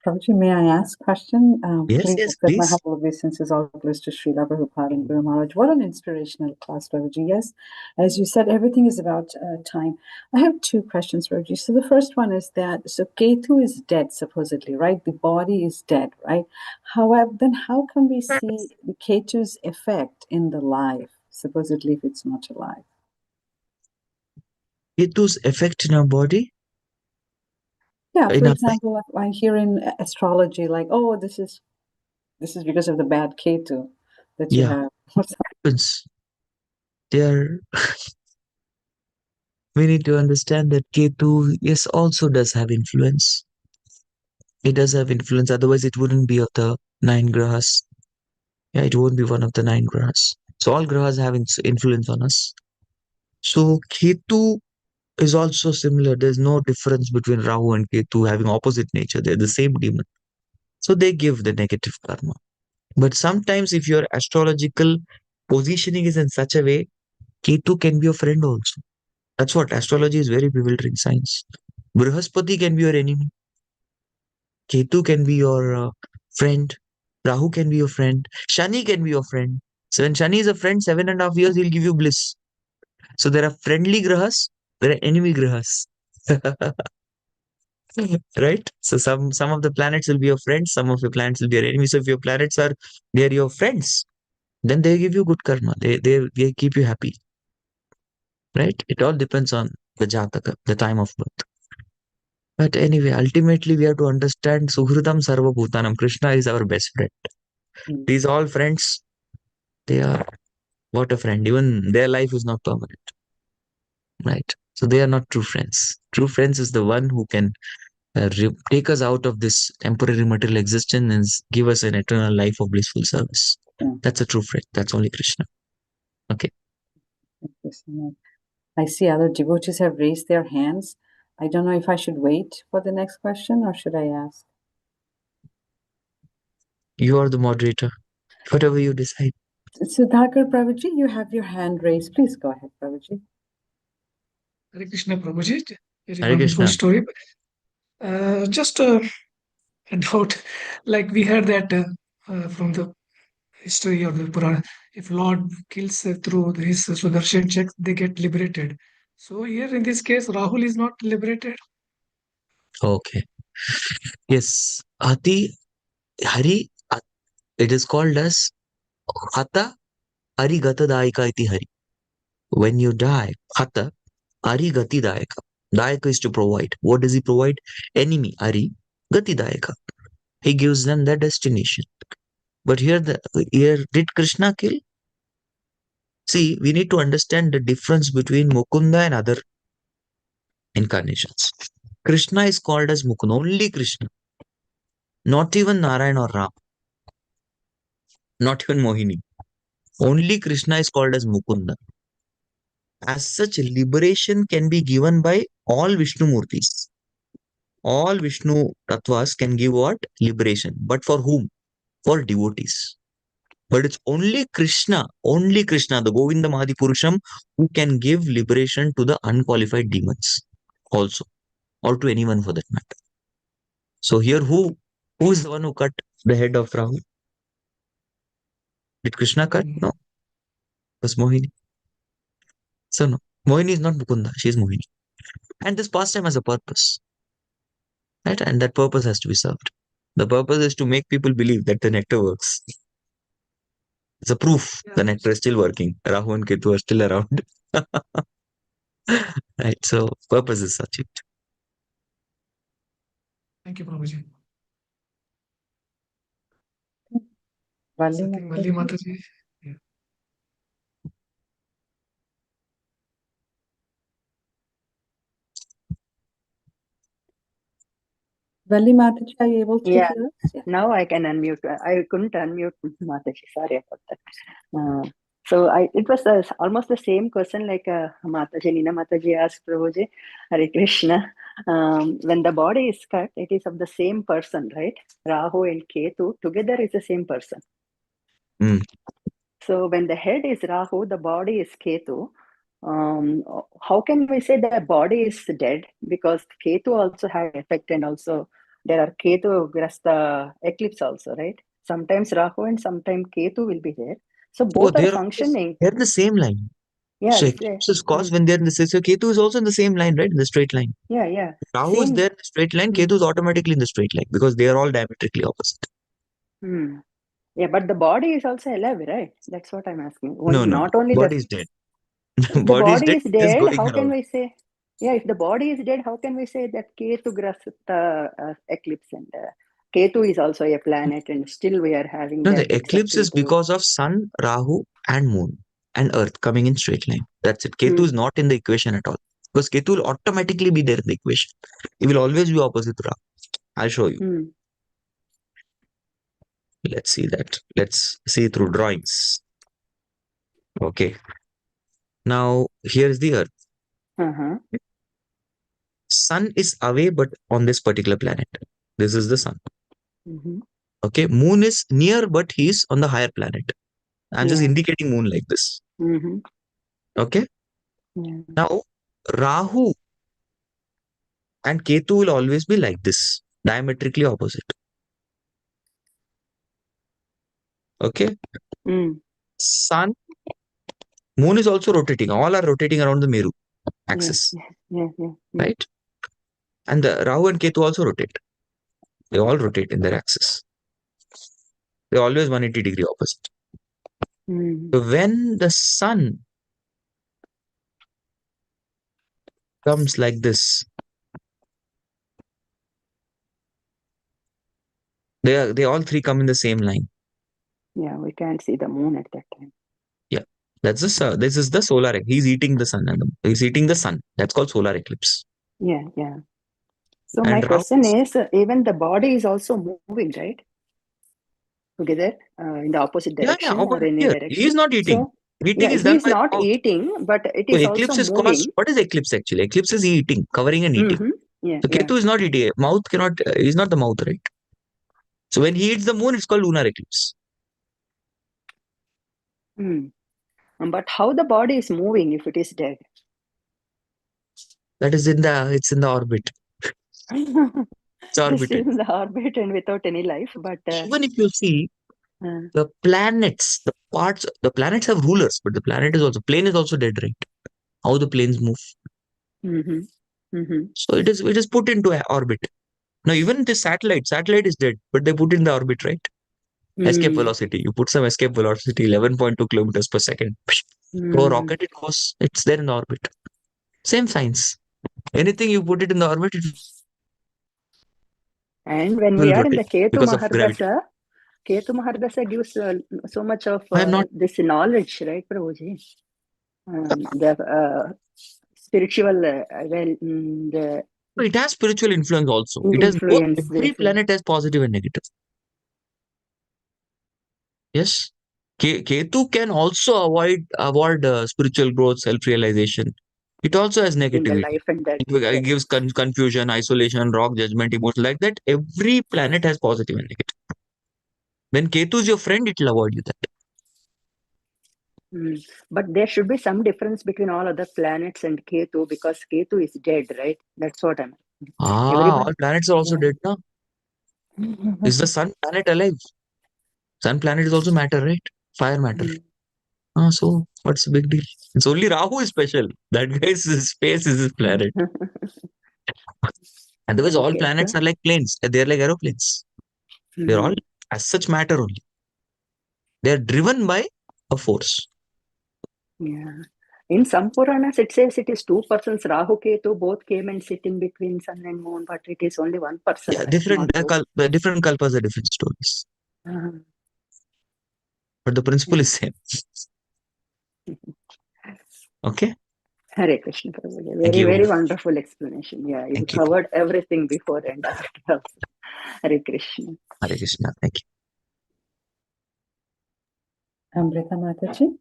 Prabhuji, may I ask a question? Yes, Please yes, accept my please. humble obeisances, all glories to Srila Prabhupada and Guru Maharaj. What an inspirational class, Prabhuji. Yes, as you said, everything is about time. I have two questions, Prabhuji. So the first one is that, so Ketu is dead, supposedly, right? The body is dead, right? However, then how can we see the Ketu's effect in the life, supposedly, if it's not alive? Ketu's effect in our body? Yeah, In for our example, I hear in astrology, like, oh, this is because of the bad Ketu that you yeah, have. happens. They are, we need to understand that Ketu, yes, also does have influence. It does have influence. Otherwise, it wouldn't be of the 9 grahas. Yeah, it won't be one of the 9 grahas. So all grahas have influence on us. So Ketu is also similar. There's no difference between Rahu and Ketu having opposite nature. They're the same demon. So they give the negative karma. But sometimes if your astrological positioning is in such a way, Ketu can be your friend also. That's what astrology is, very bewildering science. Brihaspati can be your enemy. Ketu can be your friend. Rahu can be your friend. Shani can be your friend. So when Shani is a friend, 7.5 years, he'll give you bliss. So there are friendly grahas, there are enemy grahas. Right? So some of the planets will be your friends, some of your planets will be your enemies. So if your planets are, they're your friends, then they give you good karma. They keep you happy. Right? It all depends on the jataka, the time of birth. But anyway, ultimately we have to understand Suhridam Sarva Bhutanam. Krishna is our best friend. These all friends, they are what a friend. Even their life is not permanent. Right? So they are not true friends. True friends is the one who can take us out of this temporary material existence and give us an eternal life of blissful service. That's a true friend. That's only Krishna. Okay. Thank you so much. I see other devotees have raised their hands. I don't know if I should wait for the next question or should I ask? You are the moderator. Whatever you decide. Sudhakar Prabhuji, you have your hand raised. Please go ahead, Prabhuji. Hare Krishna, Prabhuji. Very Hare wonderful Krishna. story. Just a doubt, like we heard that from the history of the Purana, if Lord kills through his Sudarshan checks, they get liberated. So here in this case, Rahul is not liberated. Okay. Yes. Hari, it is called as Hata Arigata Daika iti Hari. When you die, Hata Arigati Daika. Daika is to provide. What does he provide? Enemy, Ari, Gati Daika. He gives them their destination. But here, did Krishna kill? See, we need to understand the difference between Mukunda and other incarnations. Krishna is called as Mukunda, only Krishna. Not even Narayan or Ram. Not even Mohini. Only Krishna is called as Mukunda. As such, liberation can be given by all Vishnu Murtis. All Vishnu Tattvas can give what? Liberation. But for whom? For devotees. But it's only Krishna, the Govinda Mahadi Purusham, who can give liberation to the unqualified demons also, or to anyone for that matter. So here, who is the one who cut the head of Rahul? Did Krishna cut? No. It was Mohini. So no. Mohini is not Mukunda, she is Mohini. And this pastime has a purpose. Right? And that purpose has to be served. The purpose is to make people believe that the nectar works. It's a proof the nectar is still working. Rahu and Ketu are still around. Right? So purpose is such it. Thank you, Prabhuji. Valli I think Valli Mataji. Mataji. Yeah. Valli Mataji, are you able to Yeah, hear us? Yeah. now I can unmute. I couldn't unmute Mataji. Sorry about that. So it was almost the same question like Mataji, Nina Mataji asked Prabhuji, Hare Krishna. When the body is cut, it is of the same person, right? Rahu and Ketu together is the same person. Mm. So when the head is Rahu, the body is Ketu. How can we say the body is dead? Because Ketu also had effect, and also there are Ketu Grasta eclipse also, right? Sometimes Rahu and sometimes Ketu will be there. So both are functioning. They're in the same line. Yeah, So eclipse is caused when they're in the same. So Ketu is also in the same line, right? In the straight line. Yeah. Rahu is there in the straight line. Ketu is automatically in the straight line because they are all diametrically opposite. Yeah, but the body is also alive, right? That's what I'm asking. No. Not only Body is dead. if the body is just dead, going how can around. we say? Yeah, if the body is dead, how can we say that Ketu Grasta eclipse and Ketu is also a planet, and still we are having No, that. the eclipse is because of Sun, Rahu, and Moon and Earth coming in straight line. That's it. Ketu is not in the equation at all because Ketu will automatically be there in the equation. It will always be opposite to Rahu. I'll show you. Let's see that. Let's see through drawings. Okay. Now, here's the Earth. Sun is away, but on this particular planet. This is the Sun. Okay. Moon is near, but he's on the higher planet. I'm just indicating Moon like this. Okay. Now, Rahu and Ketu will always be like this, diametrically opposite. Okay. Sun, Moon is also rotating. All are rotating around the Meru axis. Right? And the Rahu and Ketu also rotate. They all rotate in their axis. They're always 180-degree opposite. So when the Sun comes like this, They all three come in the same line. Yeah, we can't see the moon at that time. Yeah, this is the solar. He's eating the sun, and he's eating the sun. That's called solar eclipse. Yeah, yeah. So And my Rahu question is, even the body is also moving, right? Together in the opposite yeah, direction how or about any here? He direction. is not eating. So Eating yeah, is he done is by the not mouth. eating, but it So is also eclipse is caused. moving. What is eclipse actually? Eclipse is eating, covering and eating. Yeah, So yeah. Ketu is not eating. Mouth cannot. Is not the mouth, right? So when he eats the moon, it's called lunar eclipse. But how the body is moving if it is dead? That is it's in the orbit. It's orbited. Still in the orbit and without any life. But Even if you see the planets, the planets have rulers, but the plane is also dead, right? How the planes move. So it is put into orbit. Now even the satellite is dead, but they put in the orbit, right? Escape velocity. You put some escape velocity, 11.2 kilometers per second. Throw a rocket, it goes. It's there in the orbit. Same science. Anything you put it in the orbit, it and when will we are in the rotate Ketu because of gravity. Mahardasa gives so much of I have not. this knowledge, right, Prabhuji? The spiritual, It has spiritual influence also. It has both. influence. Every planet has positive and negative. Yes. Ketu can also avoid spiritual growth, self-realization. It also has in the negativity. life and that. It gives confusion, isolation, wrong judgment, emotion like that. Every planet has positive and negative. When Ketu is your friend, it will avoid you that. But there should be some difference between all other planets and Ketu because Ketu is dead, right? That's what I'm. All planets are also dead now. Is the sun planet alive? Sun planet is also matter, right? Fire matter. So what's the big deal? It's only Rahu is special. That guy's space is his planet. Otherwise, all planets are like planes. They're like aeroplanes. They're all as such matter only. They're driven by a force. Yeah. In some Puranas, it says it is two persons. Rahu Ketu both came and sit in between sun and moon, but it is only one person. Yeah, Right? different kalpas are different stories. But the principle is same. Okay. Hare Krishna Prabhuji. Thank Very, you. very wonderful explanation. Yeah, you Thank you. covered everything before and after also. Hare Krishna. Hare Krishna. Thank you. Amrita Mataji.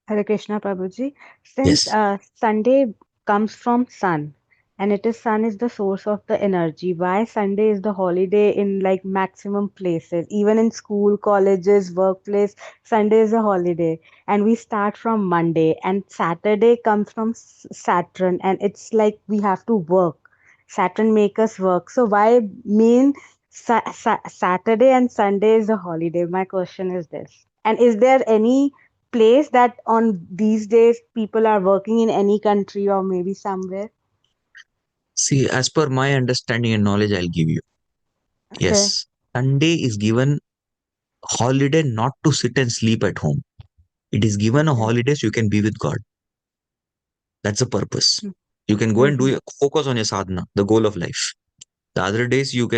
Hare Krishna Prabhuji. Since Sunday comes from sun and sun is the source of the energy, why Sunday is the holiday in like maximum places? Even in school, colleges, workplace, Sunday is a holiday. And we start from Monday and Saturday comes from Saturn and it's like we have to work. Saturn make us work. So why mean Saturday and Sunday is a holiday? My question is this. And is there any place that on these days people are working in any country or maybe somewhere? See, as per my understanding and knowledge, I'll give you. Okay. Yes. Sunday is given holiday not to sit and sleep at home. It is given a holiday so you can be with God. That's the purpose. You can go and focus on your sadhana, the goal of life. The other days you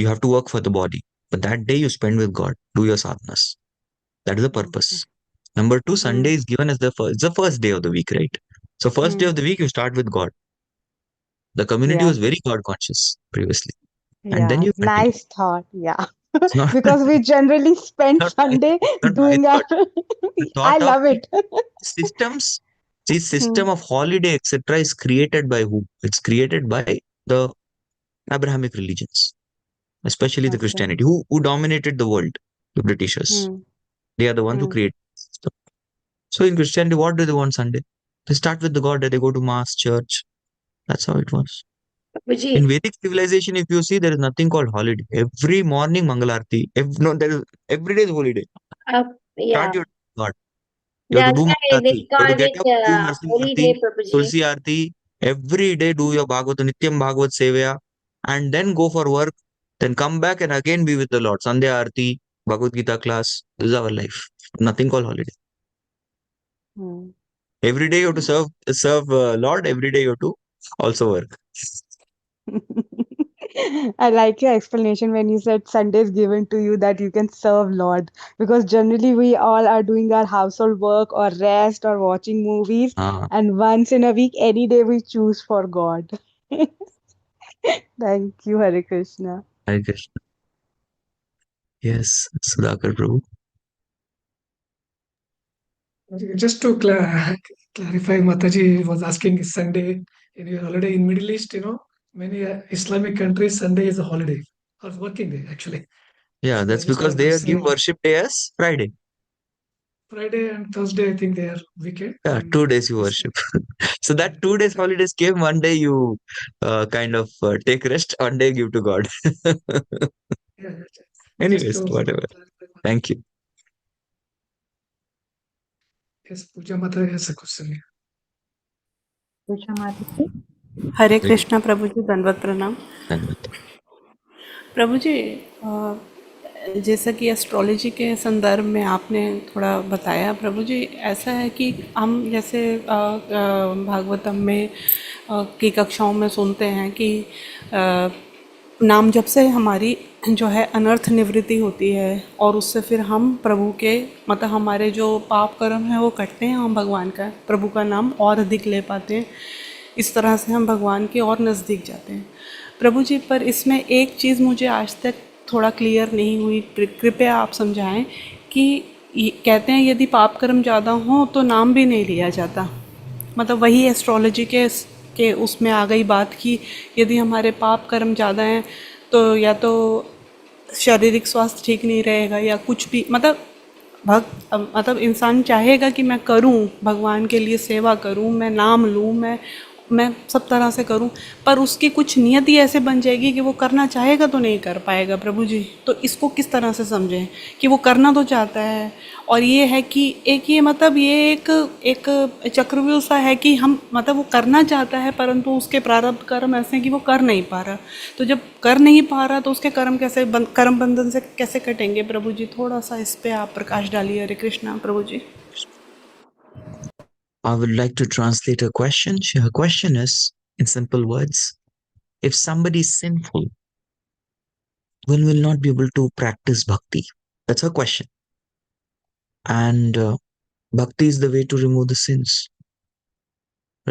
have to work for the body. But that day you spend with God, do your sadhanas. That is the purpose. Number two, Sunday is given as it's the first day of the week, right? So first day of the week, you start with God. The community was very God conscious previously. And then you continue. Nice thought. Yeah. Because we generally spend Sunday doing our I love it. Systems. See, system of holiday, etc., is created by who? It's created by the Abrahamic religions, especially the Christianity, who dominated the world, the Britishers. They are the ones who create the system. So in Christianity, what do they want Sunday? They start with the God, they go to mass, church. That's how it was. In Vedic civilization, if you see, there is nothing called holiday. Every morning, Mangalarti. Every day is holiday. Start your God. You have to do Mangalarti. You have to get up, do Narsimha Tulsi Aarti. Every day do your Bhagavatam, Nityam Bhagavat Sevaya. And then go for work. Then come back and again be with the Lord. Sandhya Aarti, Bhagavad Gita class. This is our life. Nothing called holiday. Every day you have to serve Lord. Every day you have to also work. I like your explanation when you said Sunday is given to you that you can serve Lord, because generally we all are doing our household work or rest or watching movies, and once in a week, any day we choose for God. Thank you, Hare Krishna. Hare Krishna. Yes, Sudhakar Prabhu. Just to clarify, Mataji was asking, is Sunday in your holiday in Middle East? Many Islamic countries, Sunday is a holiday or working day actually. Yeah, So that's just because want to they say give worship day as Friday. Friday and Thursday, I think they are weekend. Yeah, 2 days you worship. So that 2 days holidays came, one day you kind of take rest, one day give to God. Yeah, Anyways, whatever. Thank you. Yes, Puja Mata has a question. Puja Mataji. हरे कृष्णा प्रभु जी, दंडवत प्रणाम। प्रभु जी, जैसा कि astrology के संदर्भ में आपने थोड़ा बताया प्रभु जी, ऐसा है कि हम जैसे भागवतम में की कक्षाओं में सुनते हैं कि नाम जप से हमारी जो है अनर्थ निवृत्ति होती है, और उससे फिर हम प्रभु के मतलब हमारे जो पाप कर्म हैं वो कटते हैं, हम भगवान का प्रभु का नाम और अधिक ले पाते हैं। इस तरह से हम भगवान के और नज़दीक जाते हैं प्रभु जी। पर इसमें एक चीज़ मुझे आज तक थोड़ा क्लियर नहीं हुई, कृपया आप समझाएं कि कहते हैं यदि पाप कर्म ज़्यादा हों तो नाम भी नहीं लिया जाता, मतलब वही एस्ट्रोलॉजी के उसमें आ गई बात कि यदि हमारे पाप कर्म ज़्यादा हैं तो या तो शारीरिक स्वास्थ्य ठीक नहीं रहेगा या कुछ भी, मतलब इंसान चाहेगा कि मैं करूं, भगवान के लिए सेवा करूं, मैं नाम लूं, मैं सब तरह से करूं, पर उसकी कुछ नियति ऐसे बन जाएगी कि वो करना चाहेगा तो नहीं कर पाएगा प्रभु जी। तो इसको किस तरह से समझें कि वो करना तो चाहता है, और ये है कि एक ये मतलब ये एक चक्रव्यूह सा है कि हम मतलब वो करना चाहता है परंतु उसके प्रारब्ध कर्म ऐसे हैं कि वो कर नहीं पा रहा। तो जब कर नहीं पा रहा तो उसके कर्म कैसे कर्म बंधन से कैसे कटेंगे प्रभु जी? थोड़ा सा इस पे आप प्रकाश डालिए। हरे कृष्णा प्रभु जी। I would like to translate her question. Her question is, in simple words, if somebody is sinful, one will not be able to practice bhakti. That's her question. And bhakti is the way to remove the sins.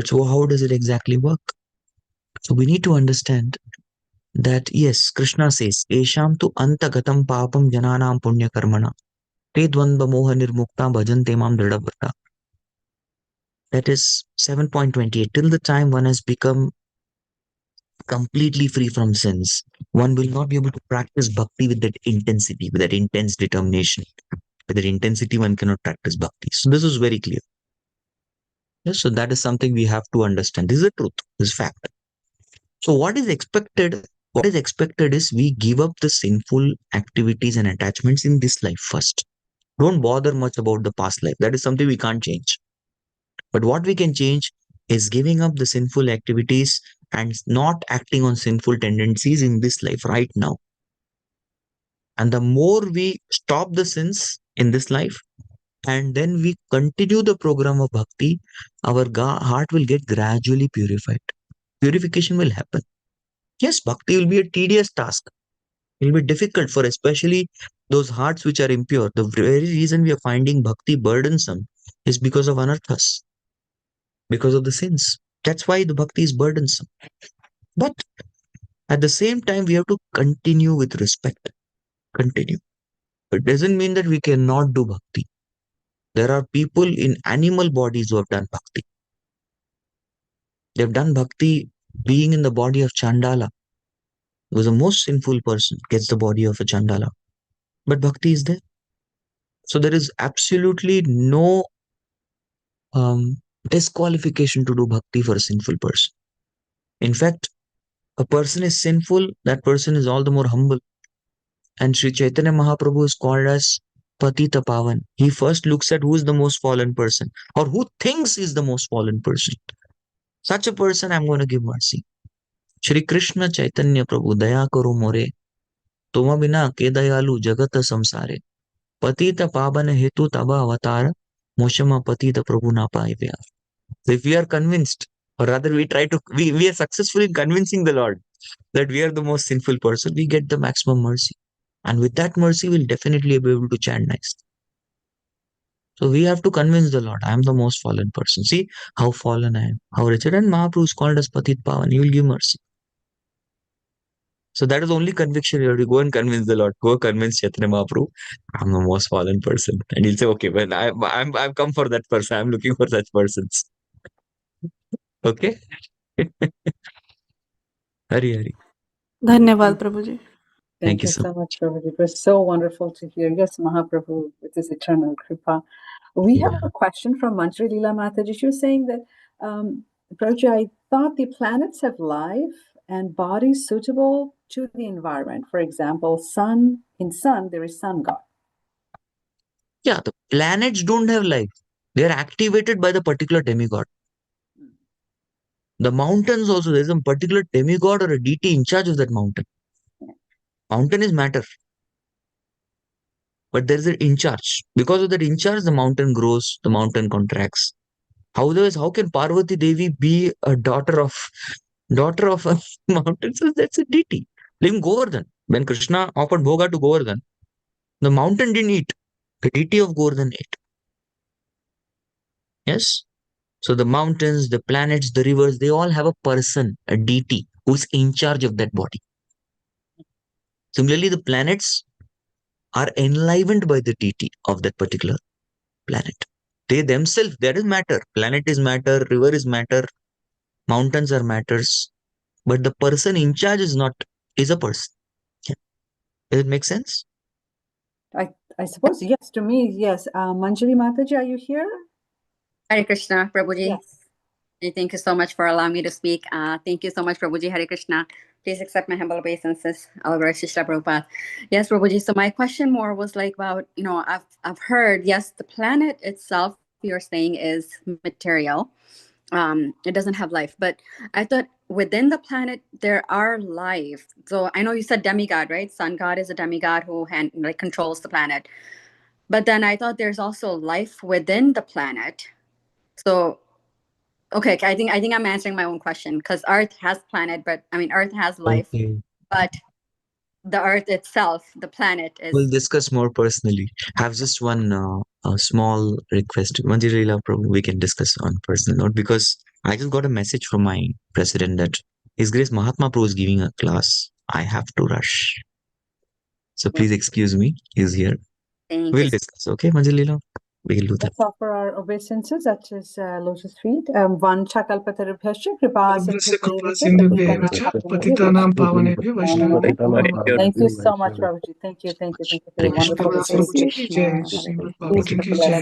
So how does it exactly work? So we need to understand that, yes, Krishna says, Esham tu antagatam papam jananam punya karmana. Te dvandva moha nirmukta bhajante mam dridavata. That is 7.28. Till the time one has become completely free from sins, one will not be able to practice bhakti with that intensity, with that intense determination. With that intensity, one cannot practice bhakti. So this is very clear. Yes, so that is something we have to understand. This is the truth, this is fact. So what is expected? What is expected is we give up the sinful activities and attachments in this life first. Don't bother much about the past life. That is something we can't change. But what we can change is giving up the sinful activities and not acting on sinful tendencies in this life right now. And the more we stop the sins in this life and then we continue the program of bhakti, our heart will get gradually purified. Purification will happen. Yes, bhakti will be a tedious task. It will be difficult for especially those hearts which are impure. The very reason we are finding bhakti burdensome is because of anarthas, because of the sins. That's why the bhakti is burdensome. But at the same time, we have to continue with respect. Continue. It doesn't mean that we cannot do bhakti. There are people in animal bodies who have done bhakti. They've done bhakti being in the body of Chandala, who was the most sinful person, gets the body of a Chandala. But bhakti is there. So there is absolutely no disqualification to do bhakti for a sinful person. In fact, a person is sinful, that person is all the more humble. And Sri Chaitanya Mahaprabhu is called as Patita Pavan. He first looks at who is the most fallen person or who thinks is the most fallen person. Such a person I'm going to give mercy. Shri Krishna Chaitanya Prabhu Daya Karo More Tuma Bina Ke Dayalu Jagata Samsare Patita Pavana Hetu Taba Avatara Moshama Patita Prabhu Na Paivya. So if we are convinced or rather we are successful in convincing the Lord that we are the most sinful person, we get the maximum mercy. And with that mercy, we'll definitely be able to chant nice. So we have to convince the Lord, I am the most fallen person. See how fallen I am, how wretched. And Mahaprabhu is called as Patit Pavan. He will give mercy. So that is the only conviction you have to go and convince the Lord. Go convince Chaitanya Mahaprabhu, I'm the most fallen person. And he'll say, okay, well, I've come for that person. I'm looking for such persons. Okay? Hari Hari. धन्यवाद प्रभु जी. Thank you so much, Prabhuji. It was so wonderful to hear. Yes, Mahaprabhu, with his eternal kripa. We have a question from Manjari Leela Mataji. She was saying that, Prabhuji, I thought the planets have life and bodies suitable to the environment. For example, in sun, there is sun god. Yeah, the planets don't have life. They are activated by the particular demigod. The mountains also, there's a particular demigod or a deity in charge of that mountain. Mountain is matter. But there is an in charge. Because of that in charge, the mountain grows, the mountain contracts. Otherwise, how can Parvati Devi be a daughter of a mountain? So that's a deity. Even Govardhan. When Krishna offered Bhoga to Govardhan, the mountain didn't eat. The deity of Govardhan ate. Yes? So the mountains, the planets, the rivers, they all have a person, a deity, who's in charge of that body. Similarly, the planets are enlivened by the deity of that particular planet. They themselves, that is matter. Planet is matter, river is matter, mountains are matters. But the person in charge is a person. Yeah. Does it make sense? I suppose, yes, to me, yes. Manjari Mataji, are you here? Hare Krishna, Prabhuji. Yes. Thank you so much for allowing me to speak. Thank you so much, Prabhuji. Hare Krishna. Please accept my humble obeisances. All glory to Srila Prabhupada. Yes, Prabhuji. So my question more was like about, I've heard, yes, the planet itself, you're saying, is material. It doesn't have life, but I thought within the planet there are life. So I know you said demigod, right? Sun god is a demigod who controls the planet. But then I thought there's also life within the planet. So okay, I think I'm answering my own question, because Earth has planet, but Earth has life, Okay. but the Earth itself, the planet is. We'll discuss more personally. I have just one small request. Manjari Leela Prabhu, we can discuss on personal note, because I just got a message from my president that His Grace Mahatma Prabhu is giving a class. I have to rush. So please excuse me. He's here. We'll discuss. Okay, Manjari Leela? We'll do that. Let's offer our obeisances at his lotus feet. One chakalpatarubhyascha kripa Patitanam pavanebhyo Vaishnavabhyo. Thank you so much, Prabhuji. Thank you for your wonderful Prabhuji ki jai. obeisances. Srimad Prabhuji ki jai.